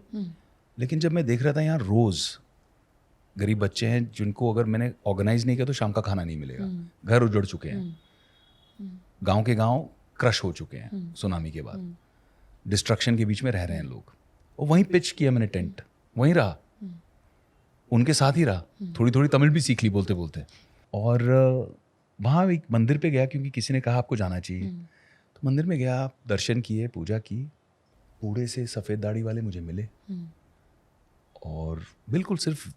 लेकिन जब मैं देख रहा था यहाँ रोज़ गरीब बच्चे हैं जिनको अगर मैंने ऑर्गेनाइज नहीं किया तो शाम का खाना नहीं मिलेगा, घर उजड़ चुके हैं, गांव के गांव क्रश हो चुके हैं सुनामी के बाद, डिस्ट्रक्शन के बीच में रह रहे हैं लोग। और वहीं पिच किया मैंने टेंट, वहीं रहा, उनके साथ ही रहा, थोड़ी थोड़ी तमिल भी सीख ली बोलते बोलते। और वहाँ एक मंदिर पे गया क्योंकि किसी ने कहा आपको जाना चाहिए। तो मंदिर में गया, दर्शन किए, पूजा की। बूढ़े से सफ़ेद दाढ़ी वाले मुझे मिले और बिल्कुल सिर्फ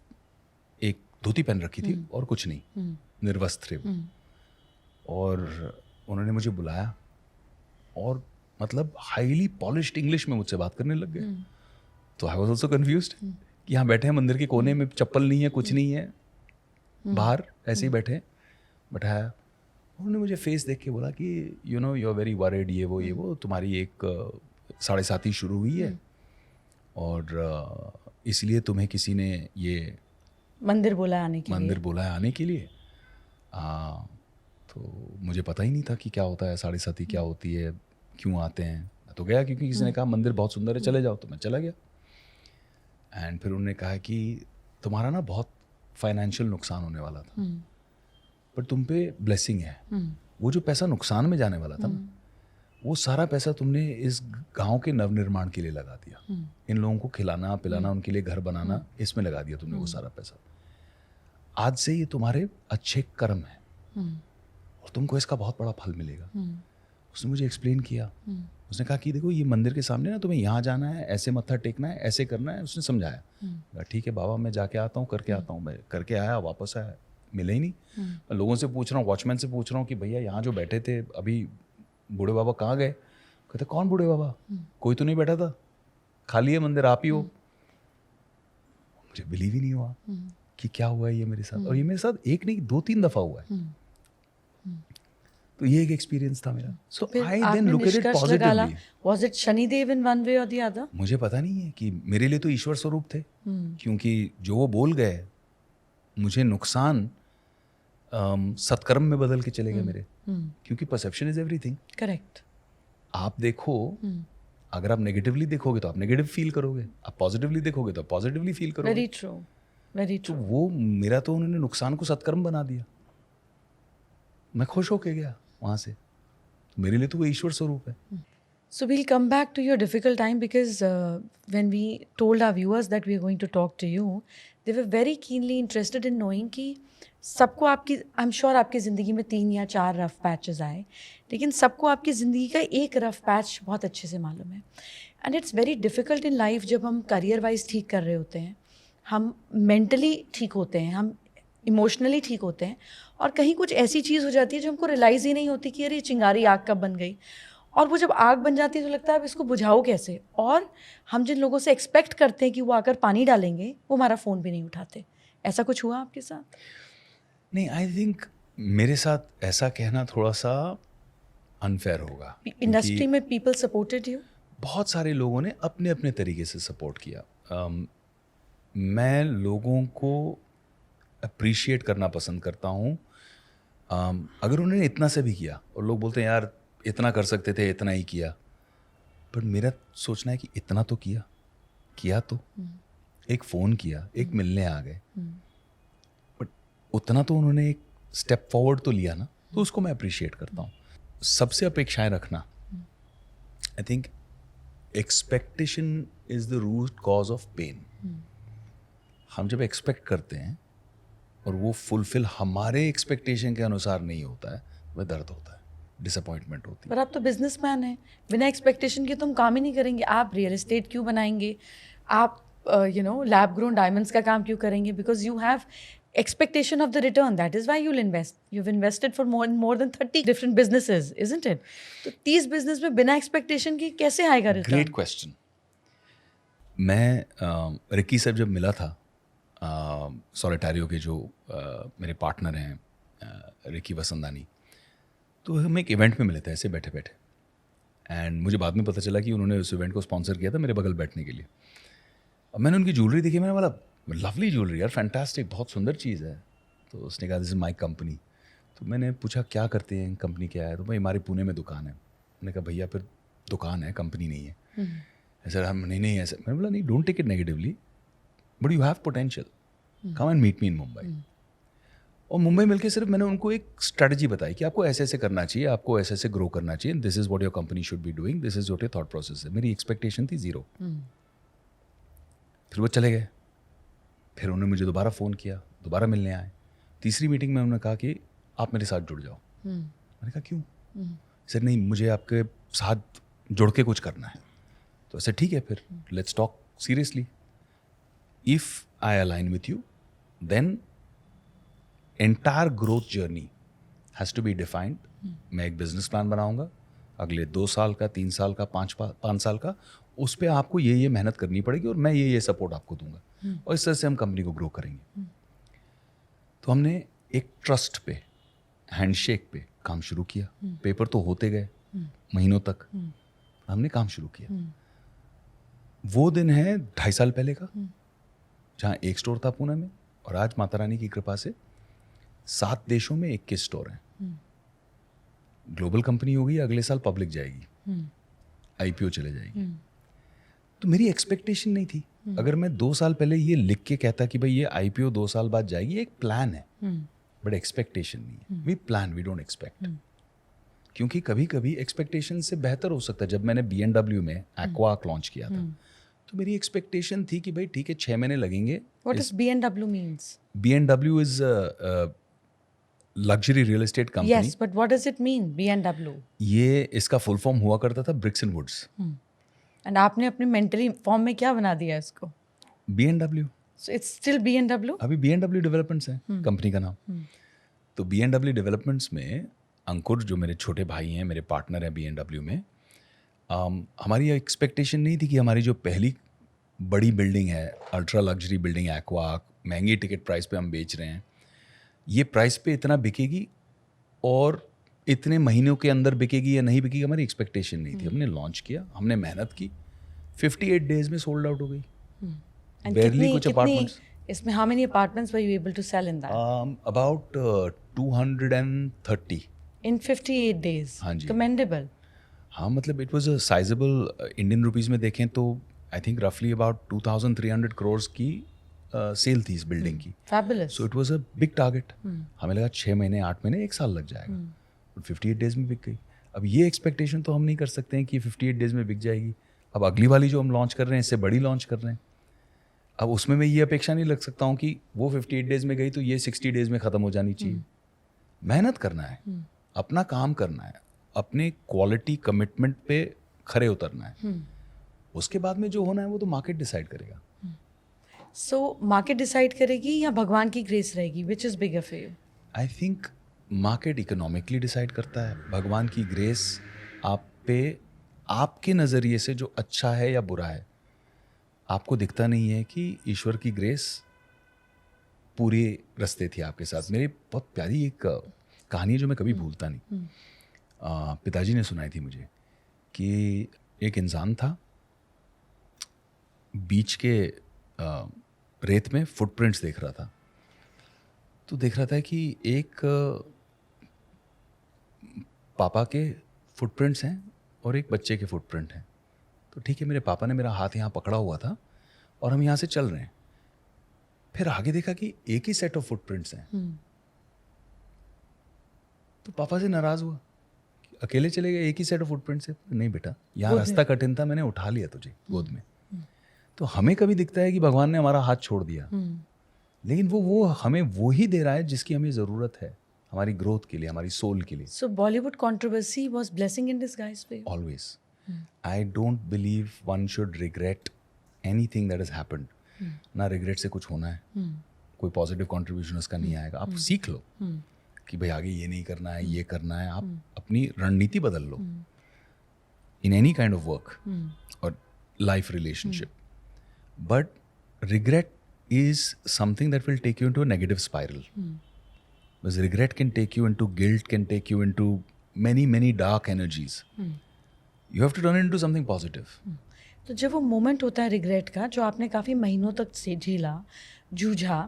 एक धोती पहन रखी थी और कुछ नहीं, निर्वस्त्र वो। और उन्होंने मुझे बुलाया और मतलब हाईली पॉलिश्ड इंग्लिश में मुझसे बात करने लग गए। तो आई वाज आल्सो कंफ्यूज्ड कि यहाँ बैठे हैं मंदिर के कोने में, चप्पल नहीं है, कुछ नहीं है, बाहर ऐसे ही बैठे, बैठाया। उन्होंने मुझे फेस देख के बोला कि you know you are very worried, ये वो तुम्हारी एक 7:30 शुरू हुई है और इसलिए तुम्हें किसी ने ये मंदिर बोला आने के लिए। तो मुझे पता ही नहीं था कि क्या होता है 7:30 क्या होती है, क्यों आते हैं। मैं तो गया क्योंकि किसी ने कहा मंदिर बहुत सुंदर है, चले जाओ, तो मैं चला गया। एंड फिर उन्होंने कहा कि तुम्हारा ना बहुत फाइनेंशियल नुकसान होने वाला था, पर तुम पे ब्लेसिंग है। वो जो पैसा नुकसान में जाने वाला था ना, वो सारा पैसा तुमने इस गांव के नवनिर्माण के लिए लगा दिया, इन लोगों को खिलाना पिलाना, उनके लिए घर बनाना, इसमें लगा दिया तुमने वो सारा पैसा। आज से ये तुम्हारे अच्छे कर्म है और तुमको इसका बहुत बड़ा फल मिलेगा। उसने मुझे एक्सप्लेन किया। उसने कहा कि देखो ये मंदिर के सामने ना तुम्हें यहाँ जाना है, ऐसे मत्था टेकना है, ऐसे करना है। उसने समझाया। ठीक है बाबा, मैं जाके आता हूँ, करके आता हूँ। मैं करके आया, वापस आया, मिले ही नहीं। मैं लोगों से पूछ रहा हूँ, वॉचमैन से पूछ रहा हूँ कि भैया यहाँ जो बैठे थे अभी बूढ़े बाबा कहाँ गए? कहते कौन बूढ़े बाबा? कोई तो नहीं बैठा था, खाली है मंदिर, आप ही हो। मुझे बिलीव ही नहीं हुआ कि क्या हुआ है ये मेरे साथ। और ये मेरे साथ एक नहीं 2-3 दफा हुआ है। तो ये एक एक्सपीरियंस था मेरा। So I then look at it positively. Was it Shanidev in one way और द अदर? मुझे पता नहीं है कि मेरे लिए तो ईश्वर स्वरूप थे, क्योंकि जो वो बोल गए मुझे नुकसान सत्कर्म में बदल के चले गए मेरे। क्योंकि परसेप्शन इज एवरीथिंग। करेक्ट। आप देखो, अगर आप नेगेटिवली देखोगे तो आप नेगेटिव फील करोगे, आप पॉजिटिवली देखोगे तो पॉजिटिवली फील करोगे। Very true, very true. तो वो मेरा तो उन्होंने नुकसान को सत्कर्म बना दिया। मैं खुश होके गया वहाँ से। मेरे लिए तो वो ईश्वर स्वरूप है। So we'll come back to your difficult time because when we told our viewers that we are going to talk to you, they were very keenly interested in knowing कि सबको आपकी, I'm sure आपकी ज़िंदगी में 3 या 4 rough patches आए, लेकिन सबको आपकी ज़िंदगी का एक रफ पैच बहुत अच्छे से मालूम है। And it's very difficult in life जब हम करियर वाइज ठीक कर रहे होते हैं, हम मेंटली ठीक होते हैं, हम इमोशनली ठीक होते हैं, और कहीं कुछ ऐसी चीज़ हो जाती है जो हमको रियलाइज़ ही नहीं होती कि अरे चिंगारी आग कब बन गई। और वो जब आग बन जाती है तो लगता है अब इसको बुझाओ कैसे। और हम जिन लोगों से एक्सपेक्ट करते हैं कि वो आकर पानी डालेंगे, वो हमारा फ़ोन भी नहीं उठाते। ऐसा कुछ हुआ आपके साथ? नहीं, आई थिंक मेरे साथ ऐसा कहना थोड़ा सा अनफेयर होगा। इंडस्ट्री में पीपल सपोर्टेड यू? बहुत सारे लोगों ने अपने अपने तरीके से सपोर्ट किया। मैं लोगों को अप्रिशिएट करना पसंद करता हूँ। अगर उन्होंने इतना से भी किया और लोग बोलते हैं यार इतना कर सकते थे, इतना ही किया, पर मेरा सोचना है कि इतना तो किया तो एक फ़ोन किया, एक मिलने आ गए, बट उतना तो उन्होंने एक स्टेप फॉरवर्ड तो लिया ना, तो उसको मैं अप्रिशिएट करता हूँ। सबसे अपेक्षाएं रखना, I think expectation is the root cause of pain. हम जब एक्सपेक्ट करते हैं और वो फुलफिल हमारे एक्सपेक्टेशन के अनुसार नहीं होता है, वह दर्द होता है, डिसअपॉइंटमेंट होती है। पर आप तो बिजनेसमैन हैं, बिना एक्सपेक्टेशन के तो हम काम ही नहीं करेंगे। आप रियल एस्टेट क्यों बनाएंगे? आप लैब ग्रोन डायमंड्स का काम क्यों करेंगे? Because you have expectation of the return. That is why you'll invest. You've invested for more than 30 different businesses, isn't it? तो 30 बिजनेस में बिना एक्सपेक्टेशन की कैसे आएगा रिटर्न? Great question. मैं रिकी साहब जब मिला था, सोलिटारियो के जो मेरे पार्टनर हैं रिकी वसंदानी, तो हम एक इवेंट में मिले थे ऐसे बैठे बैठे, एंड मुझे बाद में पता चला कि उन्होंने उस इवेंट को स्पॉन्सर किया था मेरे बगल बैठने के लिए। अब मैंने उनकी ज्वेलरी देखी, मैंने बोला लवली ज्वेलरी यार, फैंटास्टिक, बहुत सुंदर चीज़ है। तो उसने कहा दिस इज़ माई कंपनी। तो मैंने पूछा क्या करते हैं, कंपनी क्या है? तो भाई हमारे पुणे में दुकान है। मैंने कहा भैया फिर दुकान है, कंपनी नहीं है। ऐसा हम नहीं ऐसा। मैंने बोला नहीं, don't take it negatively, but you have potential, come and meet me in Mumbai. और मुंबई मिलके सिर्फ मैंने उनको एक स्ट्रैटेजी बताई कि आपको ऐसे ऐसे करना चाहिए, आपको ऐसे ऐसे ग्रो करना चाहिए, this is what your company should be doing, this is what your thought process है। मेरी एक्सपेक्टेशन थी 0। फिर वो चले गए। फिर उन्होंने मुझे दोबारा फ़ोन किया, दोबारा मिलने आए। तीसरी मीटिंग में उन्होंने कहा कि आप मेरे साथ जुड़ जाओ। मैंने कहा क्यों? सर नहीं, मुझे आपके साथ जुड़ के कुछ करना है। तो ऐसे ठीक है, फिर let's talk seriously. If I align with you then entire growth journey has to be defined. मैं एक बिजनेस प्लान बनाऊंगा अगले 2 साल का, 3 साल का, 5 साल का। उस पर आपको ये मेहनत करनी पड़ेगी और मैं ये सपोर्ट आपको दूंगा, और इस तरह से हम कंपनी को ग्रो करेंगे। तो हमने एक ट्रस्ट पे, हैंडशेक पे काम शुरू किया। पेपर तो होते गए महीनों तक, हमने काम शुरू किया। वो दिन है 2.5 साल पहले का, जहाँ एक स्टोर था पुणे में, और आज माता रानी की कृपा से 7 देशों में 21 स्टोर हैं। ग्लोबल कंपनी होगी, अगले साल पब्लिक जाएगी, IPO चले जाएगी। तो मेरी एक्सपेक्टेशन नहीं थी। अगर मैं 2 साल पहले ये लिख के कहता कि भाई ये IPO 2 साल बाद जाएगी, एक प्लान है, बट एक्सपेक्टेशन नहीं है। We plan, we don't expect. क्योंकि कभी कभी एक्सपेक्टेशन से बेहतर हो सकता है। जब मैंने BMW में एक्वाक लॉन्च किया था, तो मेरी एक्सपेक्टेशन थी कि भाई ठीक है 6 महीने लगेंगे। What does BMW means? BMW is luxury real estate company. Yes, but what does it mean, BMW? ये इसका फुल फॉर्म हुआ करता था ब्रिक्स एंड वुड्स। And आपने अपनी मेंटली फॉर्म में क्या बना दिया इसको? BMW। So it's still BMW? अभी BMW डेवलपमेंट्स है कंपनी का नाम। तो BMW डेवलपमेंट्स में अंकुर, जो मेरे छोटे भाई हैं, मेरे पार्टनर हैं BMW में, हमारी एक्सपेक्टेशन नहीं थी कि हमारी जो पहली बड़ी बिल्डिंग है, अल्ट्रा लग्जरी बिल्डिंग एक्वाक, महंगी टिकट प्राइस पे हम बेच रहे हैं, ये प्राइस पे इतना बिकेगी और इतने महीनों के अंदर बिकेगी या नहीं बिकेगी, हमारी एक्सपेक्टेशन नहीं थी। हमने लॉन्च किया, हमने मेहनत की, 58 डेज में सोल्ड आउट हो गई। And Barely कुछ अपार्टमेंट्स। इसमें how many apartments were you able to sell in that? About 230 In 58 days? हाँ जी। Commendable. हाँ, मतलब it was a sizeable, Indian rupees में देखें तो आई थिंक रफली अबाउट 2300 करोड़ की सेल थी इस बिल्डिंग की। Fabulous. So it was a big target. हमें लगा 6 महीने, 8 महीने, 1 साल लग जाएगा, बट 58 डेज में बिक गई। अब ये एक्सपेक्टेशन तो हम नहीं कर सकते हैं कि 58 डेज में बिक जाएगी। अब अगली वाली जो हम लॉन्च कर रहे हैं, इससे बड़ी लॉन्च कर रहे हैं, अब उसमें मैं ये अपेक्षा नहीं रख सकता हूँ कि वो 58 डेज में गई तो ये 60 डेज में ख़त्म हो जानी चाहिए। मेहनत करना है, अपना काम करना है, अपने क्वालिटी कमिटमेंट पे खरे उतरना है। उसके बाद में जो होना है वो तो मार्केट डिसाइड करेगा। So मार्केट डिसाइड करेगी या भगवान की ग्रेस रहेगी? Which is bigger for you? I think market economically decide करता है, भगवान की ग्रेस आप पे, आपके नज़रिए से जो अच्छा है या बुरा है, आपको दिखता नहीं है कि ईश्वर की ग्रेस पूरे रास्ते थी आपके साथ। मेरी बहुत प्यारी एक कहानी है जो मैं कभी भूलता नहीं। पिताजी ने सुनाई थी मुझे कि एक इंसान था, बीच के रेत में फुटप्रिंट्स देख रहा था, तो देख रहा था कि एक पापा के फुटप्रिंट्स हैं और एक बच्चे के फुटप्रिंट हैं। तो ठीक है, मेरे पापा ने मेरा हाथ यहाँ पकड़ा हुआ था और हम यहाँ से चल रहे हैं। फिर आगे देखा कि एक ही सेट ऑफ फुटप्रिंट्स हैं। तो पापा से नाराज हुआ, अकेले चले गए, एक ही सेट ऑफ फुटप्रिंट्स है। नहीं बेटा, यहाँ रास्ता कठिन था, मैंने उठा लिया तुझे गोद में। तो हमें कभी दिखता है कि भगवान ने हमारा हाथ छोड़ दिया, लेकिन वो हमें वो ही दे रहा है जिसकी हमें ज़रूरत है, हमारी ग्रोथ के लिए, हमारी सोल के लिए। So Bollywood controversy was blessing in disguise for you? Always. I don't believe one should regret anything that has happened. ना रिग्रेट से कुछ होना है, कोई पॉजिटिव कंट्रीब्यूशन उसका नहीं आएगा। आप सीख लो कि भाई आगे ये नहीं करना है, ये करना है। आप अपनी रणनीति बदल लो in any kind of work और life relationship. But regret is something that will take you into a negative spiral. Because regret can take you into guilt, can take you into many dark energies. You have to turn it into something positive. तो जब वो moment होता है regret का, जो आपने काफ़ी महीनों तक से झेला, जूझा,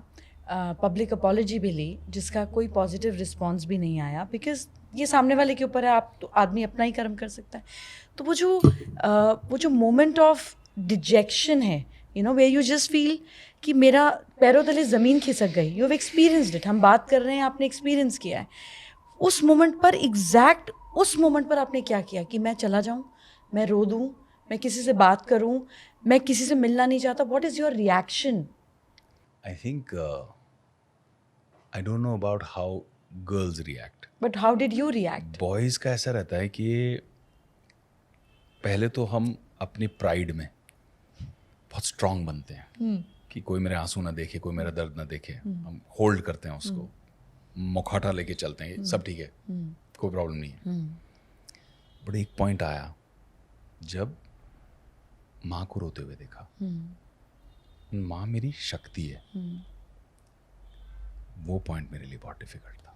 पब्लिक अपॉलॉजी भी ली, जिसका कोई पॉजिटिव रिस्पॉन्स भी नहीं आया, बिकॉज ये सामने वाले के ऊपर है, आप तो आदमी अपना ही कर्म कर सकता है। तो वो जो मोमेंट ऑफ डिजेक्शन है, you know, where you just feel कि मेरा पैरों तले ज़मीन खिसक गई, यू हैव एक्सपीरियंस्ड इट। हम बात कर रहे हैं, आपने एक्सपीरियंस किया है। उस मोमेंट पर, एग्जैक्ट उस मोमेंट पर आपने क्या किया कि मैं चला जाऊँ, मैं रो दूँ, मैं किसी से बात करूँ, मैं किसी से मिलना नहीं चाहता? What is your reaction? I think I don't know about how girls react. But how did you react? Boys का ऐसा रहता है कि पहले तो हम अपनी प्राइड में बहुत स्ट्रांग बनते हैं कि कोई मेरे आंसू ना देखे, कोई मेरा दर्द ना देखे। हम होल्ड करते हैं उसको, मुखौटा लेके चलते हैं, सब ठीक है, कोई प्रॉब्लम नहीं है। बट एक पॉइंट आया जब माँ को रोते हुए देखा। माँ मेरी शक्ति है। वो पॉइंट मेरे लिए बहुत डिफिकल्ट था।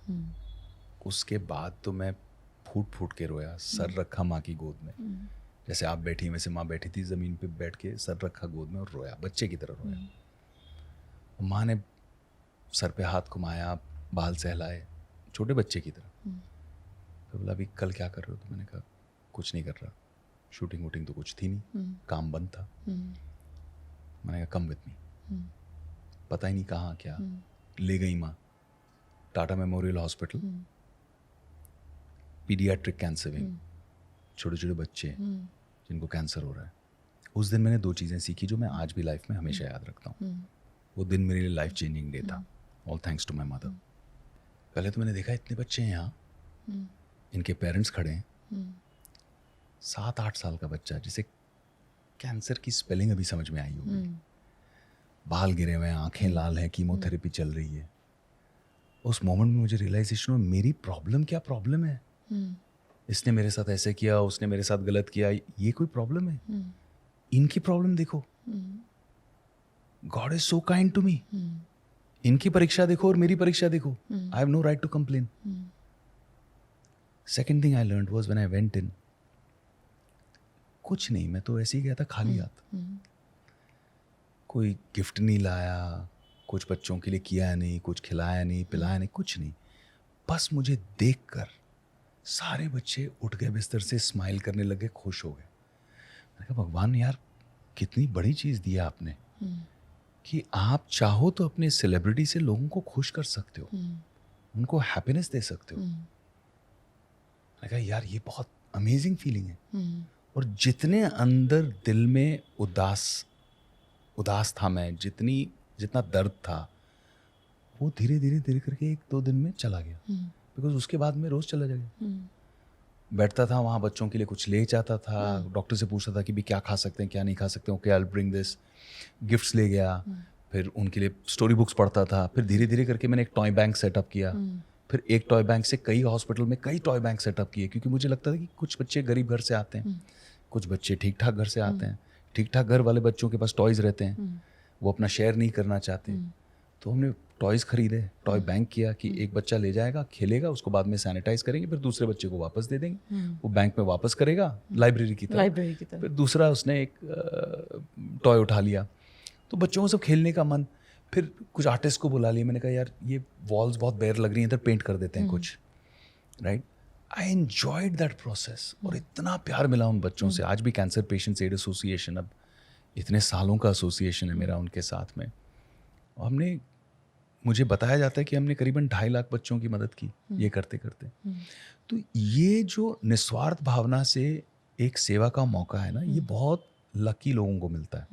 उसके बाद तो मैं फूट फूट के रोया, सर रखा माँ की गोद में, जैसे आप बैठी, वैसे माँ बैठी थी ज़मीन पे बैठ के, सर रखा गोद में और रोया, बच्चे की तरह रोया। माँ ने सर पे हाथ घुमाया, बाल सहलाए, छोटे बच्चे की तरह। तो बोला अभी कल क्या कर रहे हो? तो मैंने कहा कुछ नहीं कर रहा, शूटिंग वूटिंग तो कुछ थी नहीं, काम बंद था। मैंने कहा कम विद मी। पता ही नहीं कहाँ क्या ले गई माँ, Tata memorial hospital, paediatric cancer wing, छोटे छोटे बच्चे जिनको कैंसर हो रहा है। उस दिन मैंने 2 चीज़ें सीखी जो मैं आज भी लाइफ में हमेशा याद रखता हूँ। वो दिन मेरे लिए लाइफ चेंजिंग डे था, all thanks to my mother. पहले तो मैंने देखा इतने बच्चे हैं यहाँ, इनके पेरेंट्स खड़े हैं, 7-8 साल का बच्चा जिसे कैंसर की स्पेलिंग अभी समझ में आई होगी, बाल गिरे हुए हैं, आंखें लाल हैं, कीमोथेरेपी चल रही है। उस मोमेंट में मुझे रियलाइजेशन हुआ मेरी प्रॉब्लम क्या प्रॉब्लम है। इसने मेरे साथ ऐसे किया, उसने मेरे साथ गलत किया, ये कोई प्रॉब्लम है? इनकी प्रॉब्लम देखो, God is so kind to me. इनकी परीक्षा देखो और मेरी परीक्षा देखो, I have no right to complain. Second thing I learned was when I went in, कुछ नहीं, मैं तो ऐसे ही गया था खाली हाथ, कोई गिफ्ट नहीं लाया, कुछ बच्चों के लिए किया नहीं, कुछ खिलाया नहीं, पिलाया नहीं, कुछ नहीं। बस मुझे देखकर सारे बच्चे उठ गए बिस्तर से, स्माइल करने लगे, खुश हो गए। मैंने कहा भगवान यार कितनी बड़ी चीज़ दी है आपने कि आप चाहो तो अपने सेलिब्रिटी से लोगों को खुश कर सकते हो, उनको हैप्पीनेस दे सकते हो। मैंने कहा यार ये बहुत अमेजिंग फीलिंग है। और जितने अंदर दिल में उदास था मैं, जितना दर्द था, वो धीरे धीरे करके 1-2 दिन में चला गया। बिकॉज उसके बाद मैं रोज़ चला गया, बैठता था वहाँ, बच्चों के लिए कुछ ले जाता था, डॉक्टर से पूछता था कि भी क्या खा सकते हैं क्या नहीं खा सकते, okay I will bring this, gifts ले गया, फिर उनके लिए स्टोरी बुक्स पढ़ता था। फिर धीरे धीरे करके मैंने एक टॉय बैंक सेटअप किया, फिर एक टॉय बैंक से कई हॉस्पिटल में कई टॉय बैंक सेटअप किए, क्योंकि मुझे लगता था कि कुछ बच्चे गरीब घर से आते हैं, कुछ बच्चे ठीक ठाक घर से आते हैं, ठीक ठाक घर वाले बच्चों के पास टॉयज़ रहते हैं, वो अपना शेयर नहीं करना चाहते। तो हमने टॉयज़ खरीदे, टॉय बैंक किया कि एक बच्चा ले जाएगा, खेलेगा, उसको बाद में सैनिटाइज करेंगे, फिर दूसरे बच्चे को वापस दे देंगे, वो बैंक में वापस करेगा लाइब्रेरी की तरह। फिर दूसरा उसने एक टॉय उठा लिया, तो बच्चों को सब खेलने का मन। फिर कुछ आर्टिस्ट को बुला लिया, मैंने कहा यार ये वॉल्स बहुत बेयर लग रही हैं, इधर पेंट कर देते हैं कुछ, right. I enjoyed that process और इतना प्यार मिला उन बच्चों से. आज भी कैंसर पेशेंट्स एड एसोसिएशन, अब इतने सालों का एसोसिएशन है मेरा उनके साथ में. हमने, मुझे बताया जाता है कि हमने करीबन 2.5 लाख बच्चों की मदद की ये करते करते. तो ये जो निस्वार्थ भावना से एक सेवा का मौका है ना, ये बहुत लकी लोगों को मिलता है.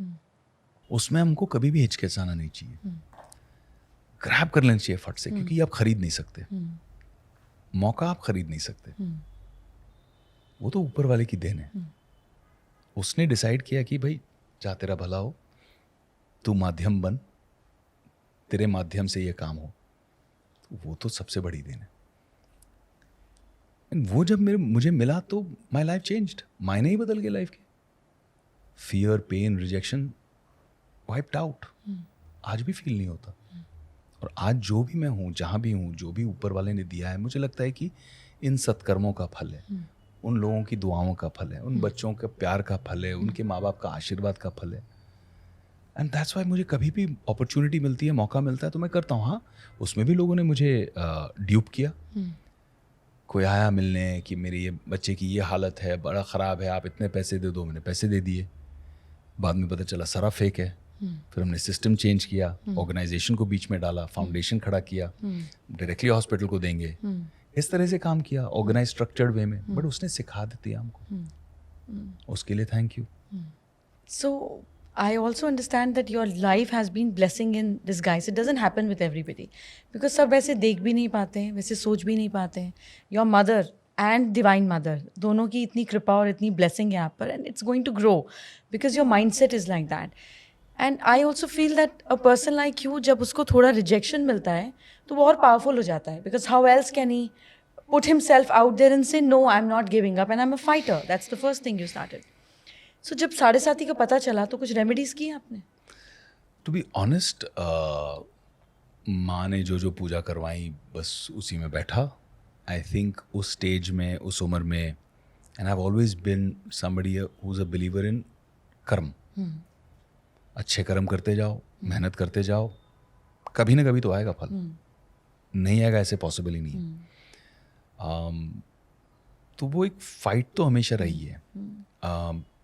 उसमें हमको कभी भी हिचकिचाना नहीं चाहिए, ग्रैब कर लेना चाहिए फट से, क्योंकि ये आप खरीद नहीं सकते. मौका आप खरीद नहीं सकते, वो तो ऊपर वाले की देन है. उसने डिसाइड किया कि भाई जा तेरा भला हो, तू माध्यम बन, तेरे माध्यम से ये काम हो. वो तो सबसे बड़ी देन है. वो जब मुझे मिला तो माई लाइफ चेंज्ड. मायने ही बदल गए लाइफ के. Fear, pain, rejection wiped out. आज भी फील नहीं होता. और आज जो भी मैं हूँ, जहाँ भी हूँ, जो भी ऊपर वाले ने दिया है, मुझे लगता है कि इन सत्कर्मों का फल है, उन लोगों की दुआओं का फल है, उन बच्चों का प्यार का फल है, उनके माँ बाप का आशीर्वाद का फल है. एंड दैट्स वाई मुझे कभी भी अपॉर्चुनिटी मिलती है, मौका मिलता है तो मैं करता हूँ. हाँ, उसमें भी लोगों ने मुझे ड्यूप किया. कोई आया मिलने कि मेरी ये बच्चे की ये हालत है, बड़ा ख़राब है, आप इतने पैसे दे दो. मैंने पैसे दे दिए. बाद में पता चला सारा फेक है. फिर हमने सिस्टम चेंज किया, ऑर्गेनाइजेशन को बीच में डाला, फाउंडेशन खड़ा किया, डायरेक्टली हॉस्पिटल को देंगे, इस तरह से काम किया, ऑर्गेनाइज स्ट्रक्चर्ड वे में. बट उसने सिखा दिया हमको, उसके लिए thank you. So I also understand that your life has been blessing in disguise. It doesn't happen with everybody because सब वैसे देख भी नहीं पाते हैं, वैसे सोच भी नहीं पाते हैं. Your mother and divine mother, दोनों की इतनी कृपा और इतनी blessing है आप पर, and it's going to grow because your mindset is like that. And I also feel that a person like you, जब उसको थोड़ा rejection मिलता है तो वो और powerful हो जाता है, because how else can he put himself out there and say no, I'm not giving up and I'm a fighter. That's the first thing you started. So जब 7.5 का पता चला तो कुछ रेमेडीज की आपने? टू बी ऑनेस्ट, माँ ने जो जो पूजा करवाई बस उसी में बैठा. आई थिंक उस स्टेज में, उस उम्र में, and I have always been somebody who is a believer in karma. अच्छे कर्म करते जाओ, मेहनत करते जाओ, कभी ना कभी तो आएगा फल. नहीं आएगा ऐसे पॉसिबल ही नहीं. तो वो एक फाइट तो हमेशा रही है.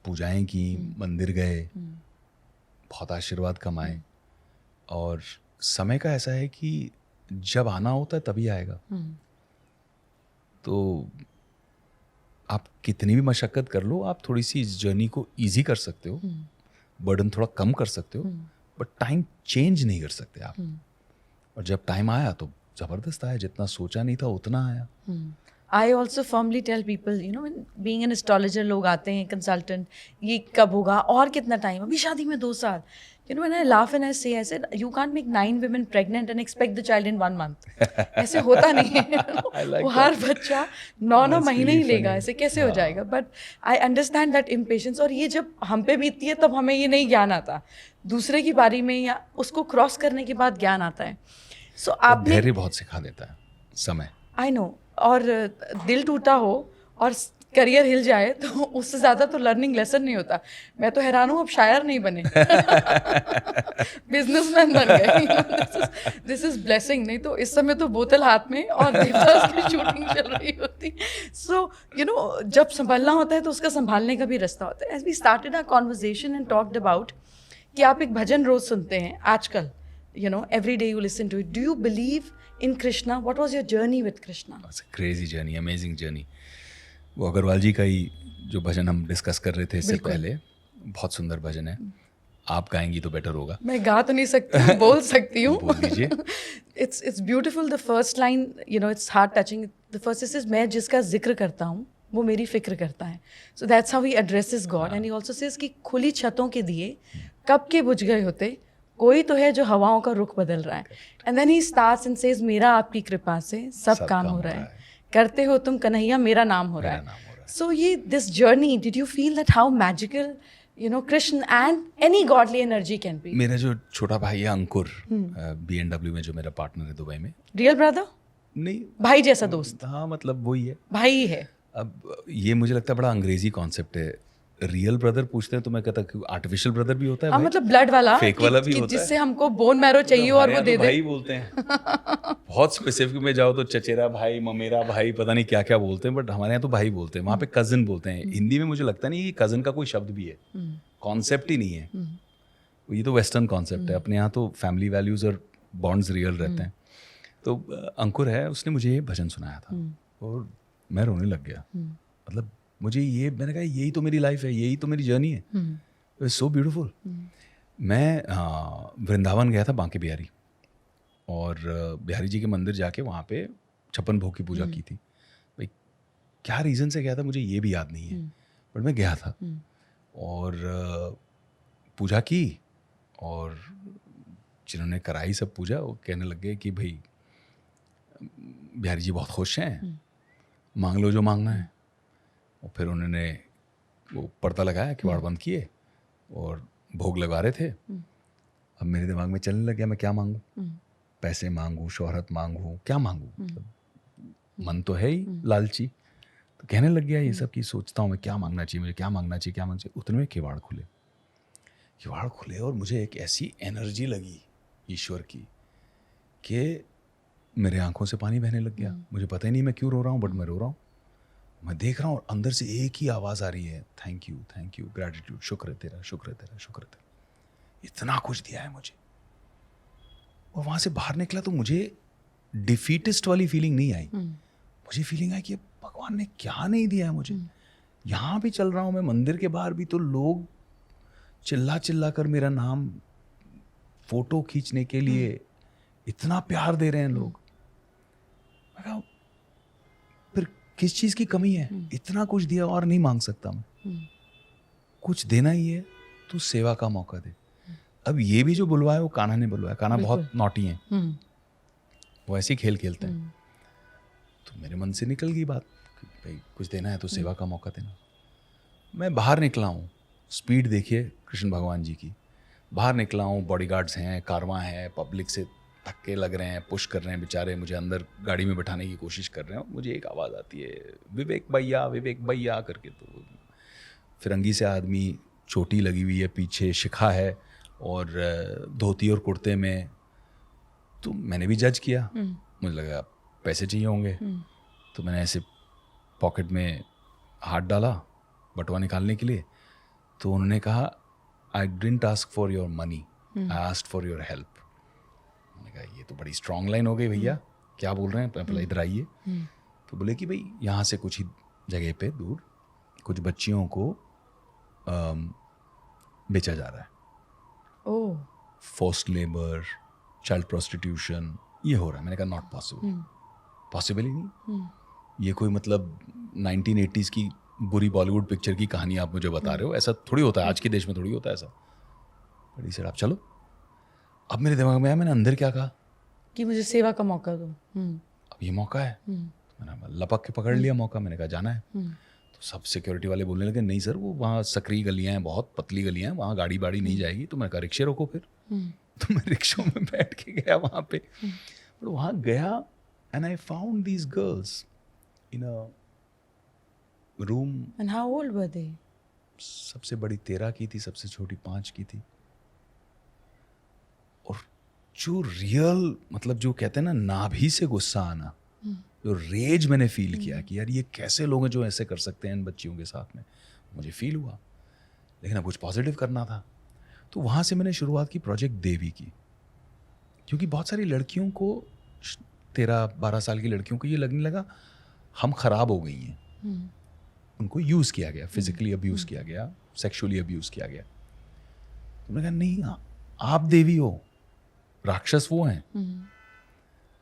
पूजाएं की, मंदिर गए, बहुत आशीर्वाद कमाए, और समय का ऐसा है कि जब आना होता है तभी आएगा. तो आप कितनी भी मशक्क़त कर लो, आप थोड़ी सी इस जर्नी को ईजी कर सकते हो, बर्डन थोड़ा कम कर सकते हो, बट टाइम चेंज नहीं कर सकते आप. और जब टाइम आया तो ज़बरदस्त आया, जितना सोचा नहीं था उतना आया. I also firmly tell people, you know, when being an astrologer, लोग आते हैं, consultant, ये कब होगा और कितना टाइम, अभी शादी में 2 साल. You know, when I laugh and I said, you can't make 9 women pregnant and expect the child in 1 month. ऐसे होता नहीं है. वो हर बच्चा 9 महीने ही लेगा, ऐसे कैसे हो जाएगा? But I understand that impatience. और ये जब हम पे बीतती है तब हमें ये नहीं ज्ञान आता, दूसरे की बारी में या उसको क्रॉस करने के बाद ज्ञान आता है. So आपने धैर्य बहुत सिखा देता है समय. I know. और दिल टूटा हो और करियर हिल जाए तो उससे ज़्यादा तो लर्निंग लेसन नहीं होता. मैं तो हैरान हूँ, अब शायर नहीं बने, बिजनेसमैन बन गए. This is blessing. नहीं तो इस समय तो बोतल हाथ में और देवदास की शूटिंग चल रही होती. सो यू नो, जब संभालना होता है तो उसका संभालने का भी रास्ता होता है. As we started our conversation and talked about कि आप एक भजन रोज सुनते हैं आजकल, you know, every day you listen to it. Do you believe in Krishna? What was your journey with Krishna? It's a crazy journey, amazing journey. वो अग्रवाल जी का ही जो भजन हम डिस्कस कर रहे थे इससे पहले, बहुत सुंदर भजन है. आप गाएंगी तो बेटर होगा. मैं गा तो नहीं सकती, बोल सकती हूँ. बोल दीजिए. It's beautiful. The first line, you know, it's heart touching. The first is मैं जिसका जिक्र करता हूँ वो मेरी फिक्र करता है. So that's how he addresses God. And he also says कि खुली छतों के दिए कब के बुझ गए होते, कोई तो है जो हवाओं का रुख बदल रहा है. And then he starts and says मेरा आपकी कृपा से सब काम हो रहा है, करते हो तुम कन्हैया मेरा नाम हो रहा है. सो ये this journey, did you feel that how magical, you know, Krishna and any godly energy can be? मेरा जो छोटा भाई है अंकुर, BMW में जो मेरा पार्टनर है दुबई में. Real brother? नहीं, भाई जैसा दोस्त. हाँ, मतलब वही है, भाई है. अब ये मुझे लगता है बड़ा अंग्रेजी कॉन्सेप्ट है रियल ब्रदर पूछते हैं तो मैं कहता कि आर्टिफिशियल ब्रदर भी होता है हाँ भाई, मतलब ब्लड वाला फेक वाला भी होता है, जिससे हमको बोन मैरो चाहिए और वो दे दे। भाई बोलते हैं बहुत स्पेसिफिक में जाओ तो चचेरा भाई, ममेरा भाई, पता नहीं क्या क्या बोलते हैं, बट हमारे यहाँ तो भाई बोलते हैं, वहाँ पे कजन बोलते हैं। हिंदी में मुझे लगता नहीं कि कजन का कोई शब्द भी है, कॉन्सेप्ट ही नहीं है, ये तो वेस्टर्न कॉन्सेप्ट है। अपने यहाँ तो फैमिली वैल्यूज और बॉन्ड्स रियल रहते हैं। तो अंकुर है, उसने मुझे ये भजन सुनाया था और मैं रोने लग गया। मतलब मुझे ये, मैंने कहा यही तो मेरी लाइफ है, यही तो मेरी जर्नी है, इट्स सो ब्यूटीफुल। मैं वृंदावन गया था, बांके बिहारी, और बिहारी जी के मंदिर जाके वहाँ पे 56 भोग की पूजा की थी। भाई क्या रीज़न से गया था मुझे ये भी याद नहीं है, बट मैं गया था और पूजा की, और जिन्होंने कराई सब पूजा वो कहने लग गए कि भाई बिहारी जी बहुत खुश हैं, मांग लो जो मांगना है। और फिर उन्होंने वो पर्दा लगाया, किवाड़ बंद किए और भोग लगा रहे थे। अब मेरे दिमाग में चलने लग गया मैं क्या मांगूं, पैसे मांगूं, शोहरत मांगूं, क्या मांगूं, मतलब मन तो है ही लालची। तो कहने लग गया ये सब कि सोचता हूँ मैं क्या मांगना चाहिए, मुझे क्या मांगना चाहिए, क्या मांगना चाहिए। उतने में किवाड़ खुले और मुझे एक ऐसी एनर्जी लगी ईश्वर की कि मेरे आंखों से पानी बहने लग गया। मुझे पता ही नहीं मैं क्यों रो रहा हूँ, बट मैं रो रहा हूँ। मैं देख रहा हूँ और अंदर से एक ही आवाज़ आ रही है, थैंक यू, ग्रैटिट्यूड, शुक्र है तेरा, शुक्र है तेरा, शुक्र है तेरा, इतना कुछ दिया है मुझे। और वहाँ से बाहर निकला तो मुझे डिफीटिस्ट वाली फीलिंग नहीं आई, मुझे फीलिंग आई कि भगवान ने क्या नहीं दिया है मुझे। यहाँ भी चल रहा हूँ मैं, मंदिर के बाहर भी तो लोग चिल्ला चिल्ला कर मेरा नाम फोटो खींचने के लिए इतना प्यार दे रहे हैं लोग। मैं कहा फिर किस चीज़ की कमी है, इतना कुछ दिया और नहीं मांग सकता मैं, कुछ देना ही है तो सेवा का मौका दे। अब ये भी जो बुलवाया वो कान्हा ने बुलवाया, कान्हा बहुत नॉटी है, वो ऐसे ही खेल खेलते हैं। तो मेरे मन से निकल गई बात कि भाई कुछ देना है तो सेवा का मौका देना। मैं बाहर निकला हूँ, स्पीड देखिए कृष्ण भगवान जी की, बाहर निकला हूँ, बॉडीगार्ड्स हैं, कारवां हैं, पब्लिक से धक्के लग रहे हैं, पुश कर रहे हैं बेचारे, मुझे अंदर गाड़ी में बैठाने की कोशिश कर रहे हैं। मुझे एक आवाज़ आती है विवेक भैया करके। तो फिरंगी से आदमी, चोटी लगी हुई है, पीछे शिखा है और धोती और कुर्ते में। तो मैंने भी जज किया, मुझे लगा पैसे चाहिए होंगे, तो मैंने ऐसे पॉकेट में हाथ डाला बटुआ निकालने के लिए। तो उन्होंने कहा I didn't ask for your money, I asked for your help. मैंने कहा ये तो बड़ी स्ट्रॉन्ग लाइन हो गई भैया, क्या बोल रहे हैं, पहले इधर आइए। तो बोले कि भाई यहाँ से कुछ ही जगह पे दूर कुछ बच्चियों को बेचा जा रहा है, ओह, फोर्स्ड लेबर, चाइल्ड प्रोस्टिट्यूशन, ये हो रहा है। मैंने कहा नॉट पॉसिबल, पॉसिबल ही नहीं। ये कोई मतलब 1980s की बुरी बॉलीवुड पिक्चर की कहानी आप मुझे बता रहे हो, ऐसा थोड़ी होता है, आज के देश में थोड़ी होता है ऐसा। बड़ी सर आप चलो। अब मेरे दिमाग में आया, मैंने अंदर क्या कहा कि मुझे सेवा का मौका दो। अब ये मौका है। मैंने लपक के पकड़ लिया मौका, मैंने कहा जाना है। तो सब सिक्योरिटी वाले बोलने लगे नहीं सर, वो वहाँ सकरी गलियाँ हैं, बहुत पतली गलियाँ हैं, वहाँ गाड़ी बाड़ी नहीं जाएगी। तो मैंने कहा रिक्शे रोको फिर। तो मैं रिक्शों में बैठ के गया वहाँ पे, और वहाँ गया and I found these girls in a room. And how old were they? सबसे बड़ी 13 की थी, सबसे छोटी 5 की थी। और जो रियल मतलब जो कहते हैं ना नाभि से गुस्सा आना, जो रेज मैंने फील किया कि यार ये कैसे लोग हैं जो ऐसे कर सकते हैं इन बच्चियों के साथ में, मुझे फील हुआ। लेकिन अब कुछ पॉजिटिव करना था, तो वहाँ से मैंने शुरुआत की प्रोजेक्ट देवी की। क्योंकि बहुत सारी लड़कियों को, 13-12 साल की लड़कियों को ये लगने लगा हम ख़राब हो गई हैं, उनको यूज़ किया गया, फिजिकली अब्यूज़ किया गया, सेक्सुअली अब्यूज़ किया गया। तो मैंने कहा नहीं, आप देवी हो, राक्षस वो हैं।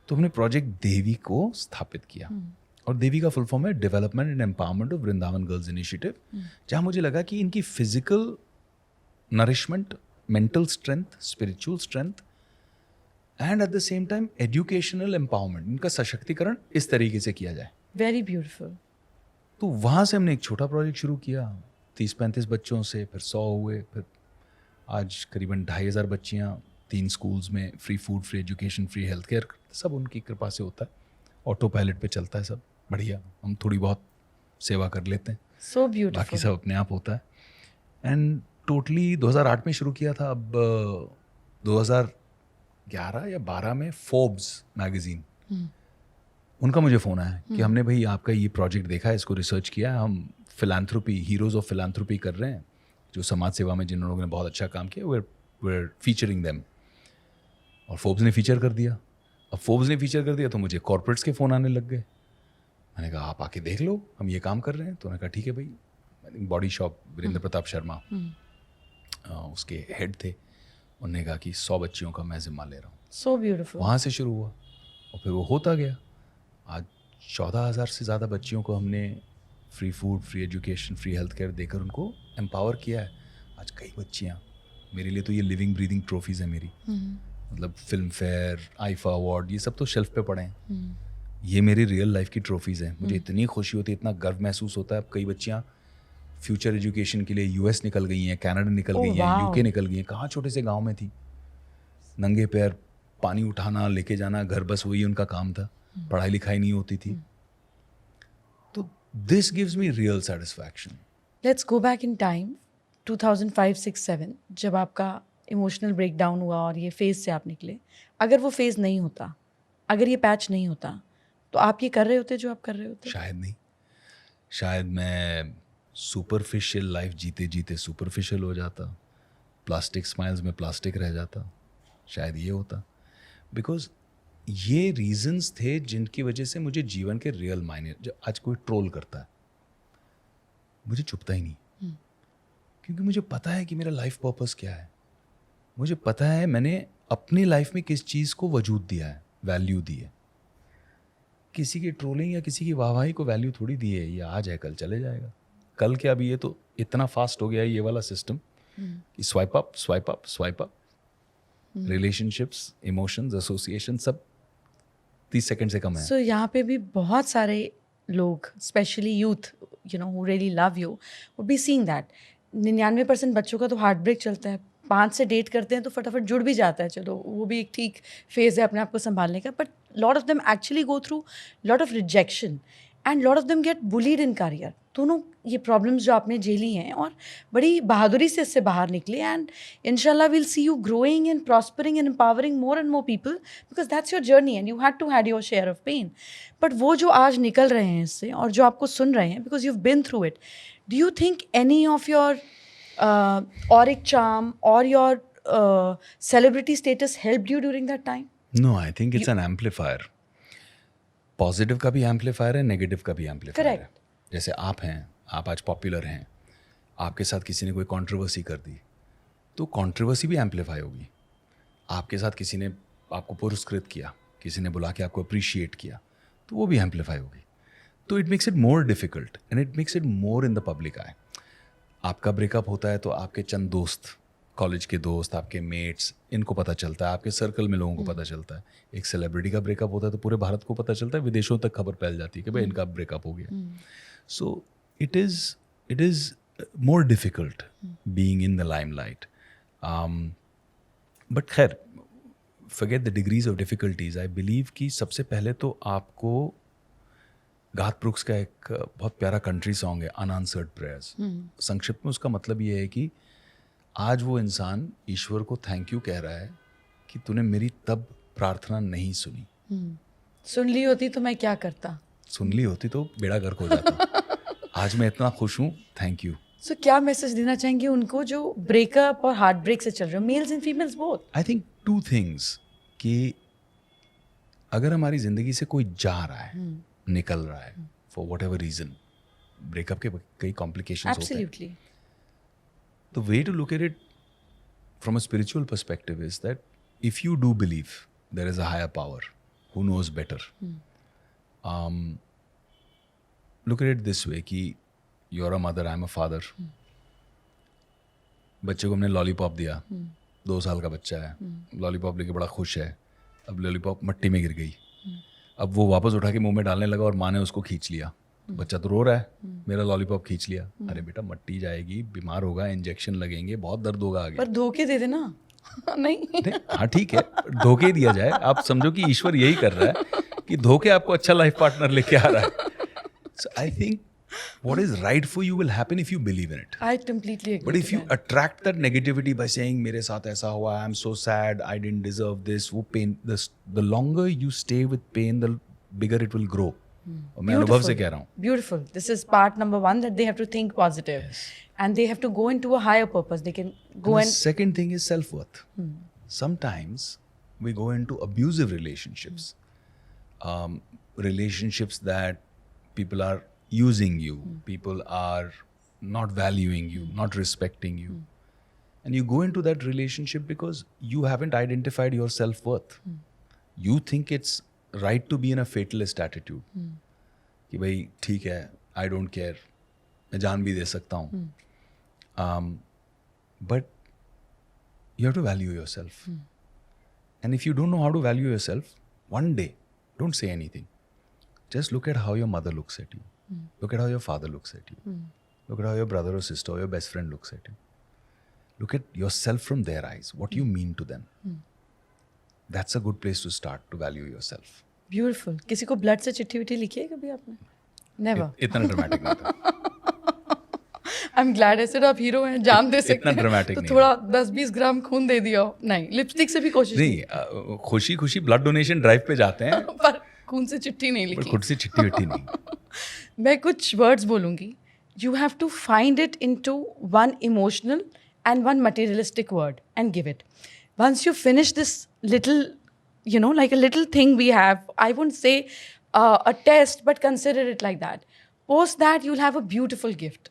तो हमने प्रोजेक्ट देवी को स्थापित किया, और देवी का फुल फॉर्म है development and empowerment of Vrindavan girls initiative, जहाँ मुझे लगा कि इनकी physical nourishment, mental strength, spiritual strength and at the same time educational empowerment, इनका सशक्तिकरण इस तरीके से किया जाए। Very beautiful. तो वहाँ से हमने एक छोटा प्रोजेक्ट शुरू किया, 30-35 बच्चों से, फिर 100 हुए, फिर आज करीबन 2500 बच्चियाँ 3 स्कूल्स में, free food, free education, free health care, सब उनकी कृपा से होता है। ऑटो पायलट पे चलता है सब, बढ़िया। हम थोड़ी बहुत सेवा कर लेते हैं, सो ब्यूटीफुल, बाकी सब अपने आप होता है। एंड टोटली 2008 में शुरू किया था. अब 2011 या 12 में फोर्ब्स मैगजीन, उनका मुझे फ़ोन आया कि हमने भाई आपका ये प्रोजेक्ट देखा है, इसको रिसर्च किया है, हम फिलांथ्रोपी, हीरोज़ ऑफ फिलांथ्रोपी कर रहे हैं, जो समाज सेवा में जिन लोगों ने बहुत अच्छा काम किया, we're फीचरिंग देम. और फोर्ब्स ने फीचर कर दिया. अब फोर्ब्स ने फीचर कर दिया तो मुझे कॉर्पोरेट्स के फ़ोन आने लग गए. मैंने कहा आप आके देख लो, हम ये काम कर रहे हैं. तो उन्होंने कहा ठीक है भाई. बॉडी शॉप, वीरेंद्र प्रताप शर्मा उसके हेड थे. उन्होंने कहा कि 100 बच्चियों का मैं जिम्मा ले रहा हूँ. So beautiful. वहाँ से शुरू हुआ और फिर वो होता गया. आज 14,000 से ज़्यादा बच्चियों को हमने free food, free education, free health care देकर उनको एम्पावर किया है. आज कई बच्चियाँ, मेरे लिए तो ये लिविंग ब्रीदिंग ट्रॉफीज़ है मेरी. मतलब फिल्म फेयर, आईफा अवार्ड, ये सब तो शेल्फ पे पड़े हैं. ये मेरी रियल लाइफ की ट्रॉफीज़ हैं. मुझे इतनी खुशी होती है, इतना गर्व महसूस होता है. अब कई बच्चियाँ फ्यूचर एजुकेशन के लिए यूएस निकल गई हैं, कनाडा निकल गई हैं, यूके निकल गई हैं. कहाँ छोटे से गांव में थी, नंगे पैर पानी उठाना, लेके जाना घर, बस वही उनका काम था. पढ़ाई लिखाई नहीं होती थी. तो this gives me real satisfaction. Let's go back in time 2005, 6, 7, जब आपका इमोशनल ब्रेकडाउन हुआ और ये फेज़ से आप निकले. अगर वो फेज़ नहीं होता, अगर ये पैच नहीं होता, तो आप ये कर रहे होते जो आप कर रहे होते? शायद नहीं. शायद मैं सुपरफिशियल लाइफ जीते जीते सुपरफिशियल हो जाता. प्लास्टिक स्माइल्स में प्लास्टिक रह जाता. शायद ये होता. बिकॉज ये रीजंस थे जिनकी वजह से मुझे जीवन के रियल मायने, जो आज कोई ट्रोल करता है, मुझे चुभता ही नहीं. क्योंकि मुझे पता है कि मेरा लाइफ पर्पस क्या है. मुझे पता है मैंने अपनी लाइफ में किस चीज़ को वजूद दिया है, वैल्यू दी है. किसी की ट्रोलिंग या किसी की वाहवाही को वैल्यू थोड़ी दी है. ये आज है, कल चले जाएगा. कल क्या, अभी ये तो इतना फास्ट हो गया है ये वाला सिस्टम कि swipe up, swipe up, swipe up. Relationships, emotions, association सब 30 सेकंड से कम है. सो यहाँ पे भी बहुत सारे लोग, specially youth, you know, who really love you, would be seeing that 99% बच्चों का तो हार्ट ब्रेक चलता है. 5 से डेट करते हैं तो फटाफट जुड़ भी जाता है, चलो वो भी एक ठीक फेज़ है अपने आप को संभालने का. But lot of them actually go through lot of rejection and lot of them get bullied in career. दोनों ये प्रॉब्लम्स जो आपने झेली हैं और बड़ी बहादुरी से इससे बाहर निकले. एंड इंशाल्लाह will see you growing and prospering and empowering more and more people, because that's your journey and you had to had your share of pain. But वो जो आज निकल रहे हैं इससे और जो आपको सुन रहे हैं, because you have been through it, do you think any of your auric charm or your celebrity status helped you during that time? No, I think it's an amplifier. Positive का भी एम्पलीफायर है, negative का भी amplifier है. जैसे आप हैं, आप आज पॉपुलर हैं, आपके साथ किसी ने कोई कंट्रोवर्सी कर दी तो कंट्रोवर्सी भी एम्पलीफाई होगी. आपके साथ किसी ने आपको पुरस्कृत किया, किसी ने बुला के आपको अप्रिशिएट किया, तो वो भी एम्पलीफाई होगी. तो it makes it more difficult and it makes it more in the public eye. आपका ब्रेकअप होता है तो आपके चंद दोस्त, कॉलेज के दोस्त, आपके मेट्स, इनको पता चलता है, आपके सर्कल में लोगों को पता चलता है. एक सेलिब्रिटी का ब्रेकअप होता है तो पूरे भारत को पता चलता है, विदेशों तक खबर फैल जाती है कि भाई इनका ब्रेकअप हो गया. So it is more difficult being in the limelight. But खैर, forget the degrees of difficulties. I believe कि सबसे पहले तो आपको गात ब्रुक्स का एक बहुत प्यारा कंट्री सॉन्ग है, अनआंसर्ड प्रेयर्स. संक्षिप्त में उसका मतलब ये है कि आज वो इंसान ईश्वर को थैंक यू कह रहा है कि तूने मेरी तब प्रार्थना नहीं सुनी. सुन ली होती तो मैं क्या करता, सुन ली होती तो बेड़ा गर्क हो जाता. आज मैं इतना खुश हूँ, थैंक यू. सो क्या मैसेज देना चाहेंगे उनको जो ब्रेकअप और हार्ट ब्रेक से चल रहे हो, mails and females both? I think 2 things कि अगर हमारी ज़िंदगी से कोई जा रहा है, निकल रहा है, for whatever reason, breakup के कई कॉम्प्लिकेशंस होते हैं. The way to look at it from a spiritual perspective is that if you do believe there is a higher power who knows better, look at it this way कि you're a mother, I'm a father. बच्चे को हमने lollipop दिया, 2 साल का बच्चा है, lollipop लेके बड़ा खुश है. अब लॉलीपॉप मिट्टी में गिर गई, अब वो वापस उठा के मुंह में डालने लगा और माँ ने उसको खींच लिया. बच्चा तो रो रहा है, मेरा लॉलीपॉप खींच लिया. अरे बेटा, मट्टी जाएगी, बीमार होगा, इंजेक्शन लगेंगे, बहुत दर्द होगा आगे. पर धोखे दे देना. नहीं, हाँ ठीक है, धोखे दिया जाए. आप समझो कि ईश्वर यही कर रहा है कि धोखे आपको अच्छा लाइफ पार्टनर लेके आ रहा है. So I think what is right for you will happen if you believe in it. I completely agree. But if to you that. attract that negativity by saying मेरे साथ ऐसा हुआ, I'm so sad, I didn't deserve this, वो pain, the longer you stay with pain, the bigger it will grow. और मैं अनुभव से कह रहा हूँ. Beautiful. This is part number 1, that they have to think positive. Yes. And they have to go into a higher purpose. They can go The and second thing is self-worth. Sometimes we go into abusive relationships, relationships that people are using you, people are not valuing you, not respecting you. And you go into that relationship because you haven't identified your self-worth. You think it's right to be in a fatalist attitude. कि भाई ठीक है, I don't care, मैं जान भी दे सकता हूँ. But you have to value yourself. And if you don't know how to value yourself, one day, don't say anything. Just look at how your mother looks at you. Look at how your father looks at you. Look at how your brother or sister or your best friend looks at you. Look at yourself from their eyes, what you mean to them. That's a good place to start to value yourself. Beautiful. किसी को blood से चिट्ठी विट्ठी लिखी है कभी आपने? Never. इतना dramatic नहीं था. I'm glad ऐसे तो आप हीरो हैं, जान दे सकते इतना हैं. dramatic तो नहीं थोड़ा 10-20 ग्राम खून दे दिया हो. नहीं, लिपस्टिक से भी कोशिश नहीं, खुशी खुशी ब्लड डोनेशन ड्राइव पे जाते हैं, पर खून से चिट्ठी नहीं पर लिखी. खुद से चिट्ठी विट्ठी नहीं. मैं कुछ वर्ड्स बोलूँगी. You have to find it into one emotional and one materialistic word and give it. Once you finish this little, like a little thing we have, I wouldn't say a test, but consider it like that. Post that, you'll have a beautiful gift.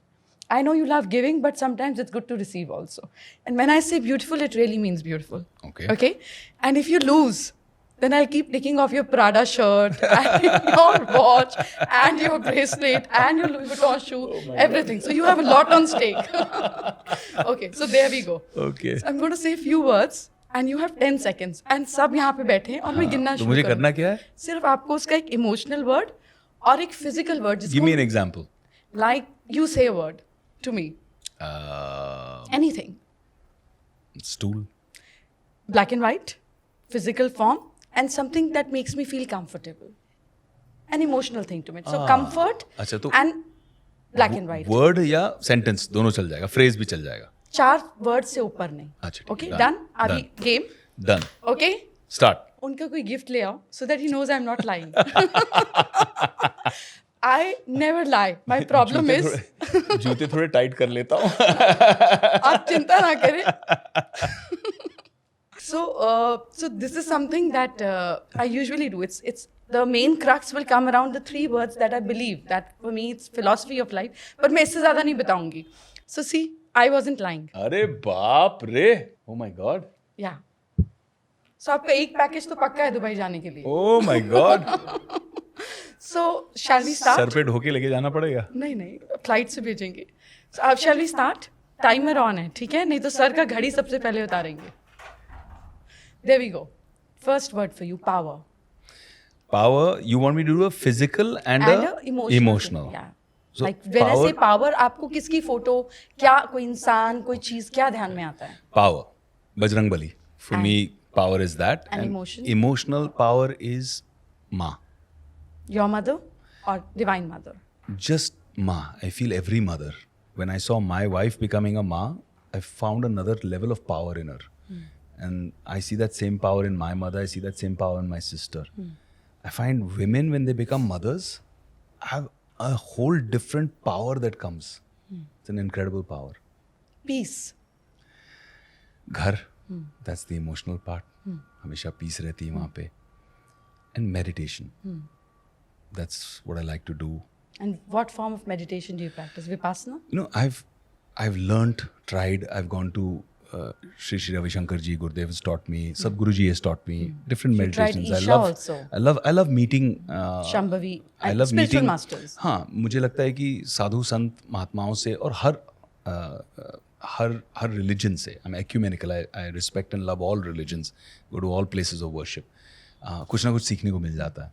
I know you love giving, but sometimes it's good to receive also. And when I say beautiful, it really means beautiful. Okay? And if you lose, then I'll keep taking off your Prada shirt and your watch and your bracelet and your Louis Vuitton shoe, everything. So you have a lot on stake. Okay, so there we go. Okay. So I'm going to say a few words and you have 10 seconds. And सब यहाँ पे बैठे हैं और मैं गिनना तो शुरू मुझे करूँ. करना क्या है? सिर्फ आपको उसका एक emotional word और एक physical word. Give me an example. Like you say a word to me. Anything. Stool. Black and white, physical form, and something that makes me feel comfortable. An emotional thing to me. So comfort अच्छा, तो and black and white. Word या sentence दोनों चल जाएगा, phrase भी चल जाएगा. 4 word से ऊपर नहीं. अच्छा, ठीक Okay, है, done. अभी game. Done. Okay. Start. उनका कोई गिफ्ट ले आओ so that he knows I'm not lying. I never lie. My problem is जूते थोड़े टाइट कर लेता हूँ. आप चिंता ना करें. So this is something that I usually do. It's the main crux will come around the 3 words that I believe. That for me it's philosophy of life. But मैं इससे ज़्यादा नहीं बताऊंगी. So see, I wasn't lying. अरे बाप रे. Oh my God. Yeah. So आपका एक पैकेज तो पक्का है दुबई जाने के लिए. Oh my God. So shall we start? Sir पे ढोके लेके जाना पड़ेगा. नहीं फ्लाइट से भेजेंगे. So अब shall we start? Timer on है, ठीक है? नहीं तो सर का घड़ी सबसे पहले उतारेंगे. There we go. First word for you, power. Power. You want me to do a physical and a emotional. Yeah. So like when I power, say power, आपको किसकी फोटो, क्या कोई इंसान, कोई चीज, क्या ध्यान में आता है? Power. Bajrangbali. For me, power is that. And emotion? Emotional power is Ma. Your mother or divine mother? Just Ma. I feel every mother. When I saw my wife becoming a Ma, I found another level of power in her. And I see that same power in my mother. I see that same power in my sister. I find women, when they become mothers, have a whole different power that comes. It's an incredible power. Peace. Ghar. That's the emotional part. हमेशा peace रहती है वहाँ पे. And meditation. That's what I like to do. And what form of meditation do you practice? Vipassana? I've learnt, tried. I've gone to Sri Ravi Shankar ji, Gurudev has taught me. Sadhguru ji has taught me different You tried meditations. Isha also. I love meeting. Shambhavi. I And love spiritual meeting. masters. हाँ, मुझे लगता है कि साधु संत महात्माओं से और हर religion से, I'm ecumenical. I respect and love all religions. Go to all places of worship. कुछ ना कुछ सीखने को मिल जाता है.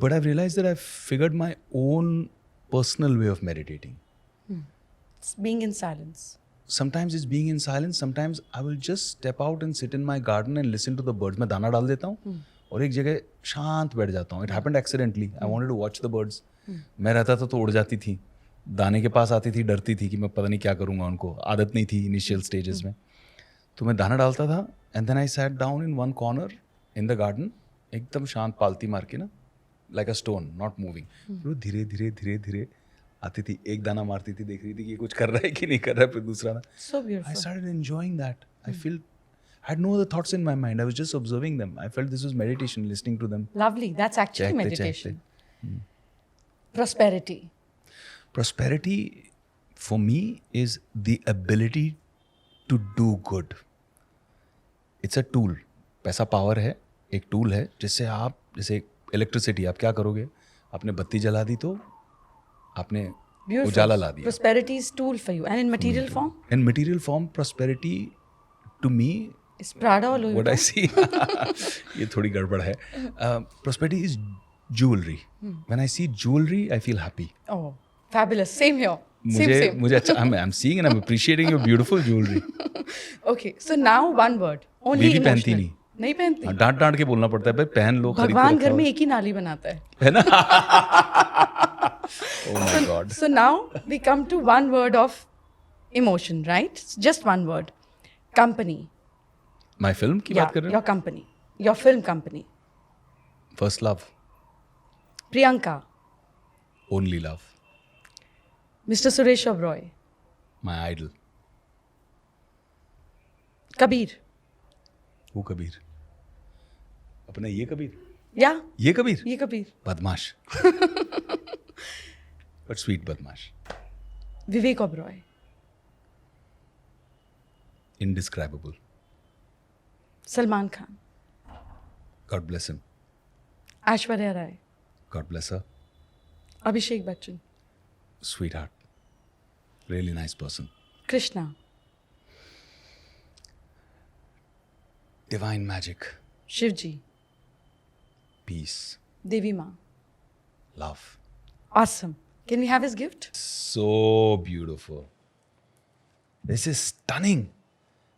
But I've realized that I've figured my own personal way of meditating. It's being in silence. Sometimes it's being in silence. Sometimes I will just step out and sit in my garden and listen to the birds. मैं दाना डाल देता हूँ और एक जगह शांत बैठ जाता हूँ. It happened accidentally. I wanted to watch the birds. मैं रहता था तो उड़ जाती थी. दाने के पास आती थी, डरती थी कि मैं पता नहीं क्या करूँगा, उनको आदत नहीं थी इनिशियल स्टेजेस में। तो मैं दाना डालता था and then I sat down in one corner in the garden, एकदम शांत पालती मार के ना, like a stone not moving. फिर वो धीरे धीरे धीरे धीरे आती थी, एक दाना मारती थी, देख रही थी कि ये कुछ कर रहा है कि नहीं कर रहा है, फिर दूसरा ना। So beautiful. I started enjoying that. I had no other thoughts in my mind. I was just observing them. I felt this was meditation, listening to them. Lovely. That's actually Check meditation. Prosperity. Prosperity for me is the ability to do good. It's a tool. पैसा power है, एक tool है जिससे आप, जैसे electricity, आप क्या करोगे, आपने बत्ती जला दी तो आपने Beautiful. उजाला ला दिया। Prosperity is tool for you. And in material form? In material form, prosperity to me, Is Prada or Louis what I Vuitton? see, ये थोड़ी गड़बड़ है। Prosperity is jewelry. When I see jewelry, I feel happy. Oh, fabulous. Same here. Same. मुझे अच्छा, I'm seeing and I'm appreciating your beautiful jewelry. Okay, so now one word. Only बीवी पहनती emotional. नहीं। नहीं पहनती। हाँ, डांट डांट के बोलना पड़ता है, भाई पहन लो, खरीद के भगवान रखा घर में हो। एक ही नाली बनाता है। है ना? Oh my God. So now we come to one word of emotion, right? Just one word. Company. My film की बात कर रहे your company. Your film company. हो? First love, Priyanka. only love, Mr. Suresh Oberoi. my idol. Kabir. वो कबीर, अपने ये Kabir, Yeah, ये कबीर, ये Kabir. बदमाश, but sweet बदमाश, Vivek Oberoi. indescribable. Salman Khan. God bless him. Aishwarya Rai. God bless her. Abhishek Bachchan. Sweetheart. Really nice person. Krishna. Divine magic. Shivji. Peace. Devi Ma. Love. Awesome. Can we have his gift? So beautiful. This is stunning.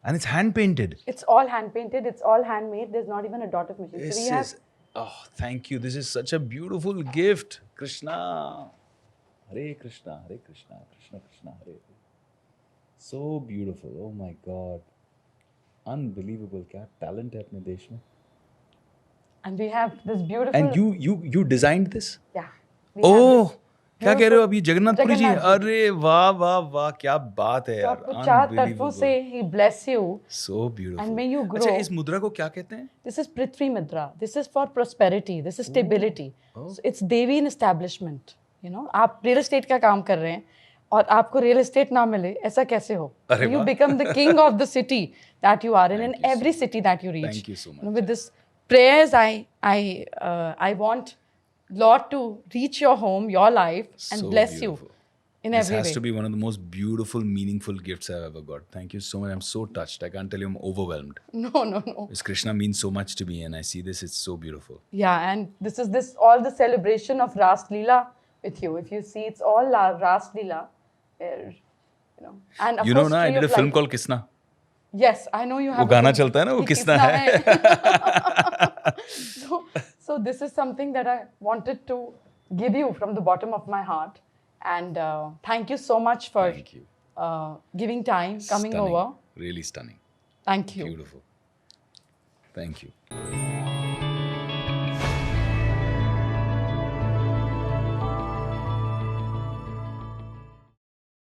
And it's hand painted. It's all hand painted. It's all handmade. There's not even a dot of machine. This So we have is, oh, thank you. This is such a beautiful gift. Krishna. Hare Krishna, Hare Krishna, Krishna Krishna, Hare Hare. So beautiful. Oh my God. Unbelievable. क्या talent है अपने देश में. and we have this beautiful. And you designed this? Yeah. we have Oh, this क्या कह रहे हो अभी, जगन्नाथपुरी जी? जगन्नाथ अरे वाह वाह वाह, क्या बात है तो यार. आपको चार तरफों Unbelievable. से he bless you. So beautiful. And may you grow. अच्छा, इस मुद्रा को क्या कहते हैं? This is Prithvi Mudra. This is for prosperity. This is stability. So it's Devi in establishment. You know, आप real estate का काम कर रहे हैं और आपको real estate ना मिले, ऐसा कैसे हो? अरे You वाह. become the king of the city that you are in Thank you every so city that you reach. Thank you so much. You know, with this prayers, I want Lord to reach your home, your life, and So bless beautiful. you in This every has way. to be one of the most beautiful, meaningful gifts I've ever got. Thank you so much. I'm so touched. I can't tell you, I'm overwhelmed. No. This Krishna means so much to me, and I see this. It's so beautiful. Yeah, and this is all the celebration of Ras Leela with you. If you see, it's all Ras Leela. You know, and of You know, course, na, I Tree did a of film Life. called Kisna. Yes, I know you have. वो a गाना film. चलता है ना, वो ये किसना है? So this is something that I wanted to give you from the bottom of my heart, and thank you so much for Thank you. giving time, coming Stunning. over. Really stunning. Thank you. Beautiful. Thank you.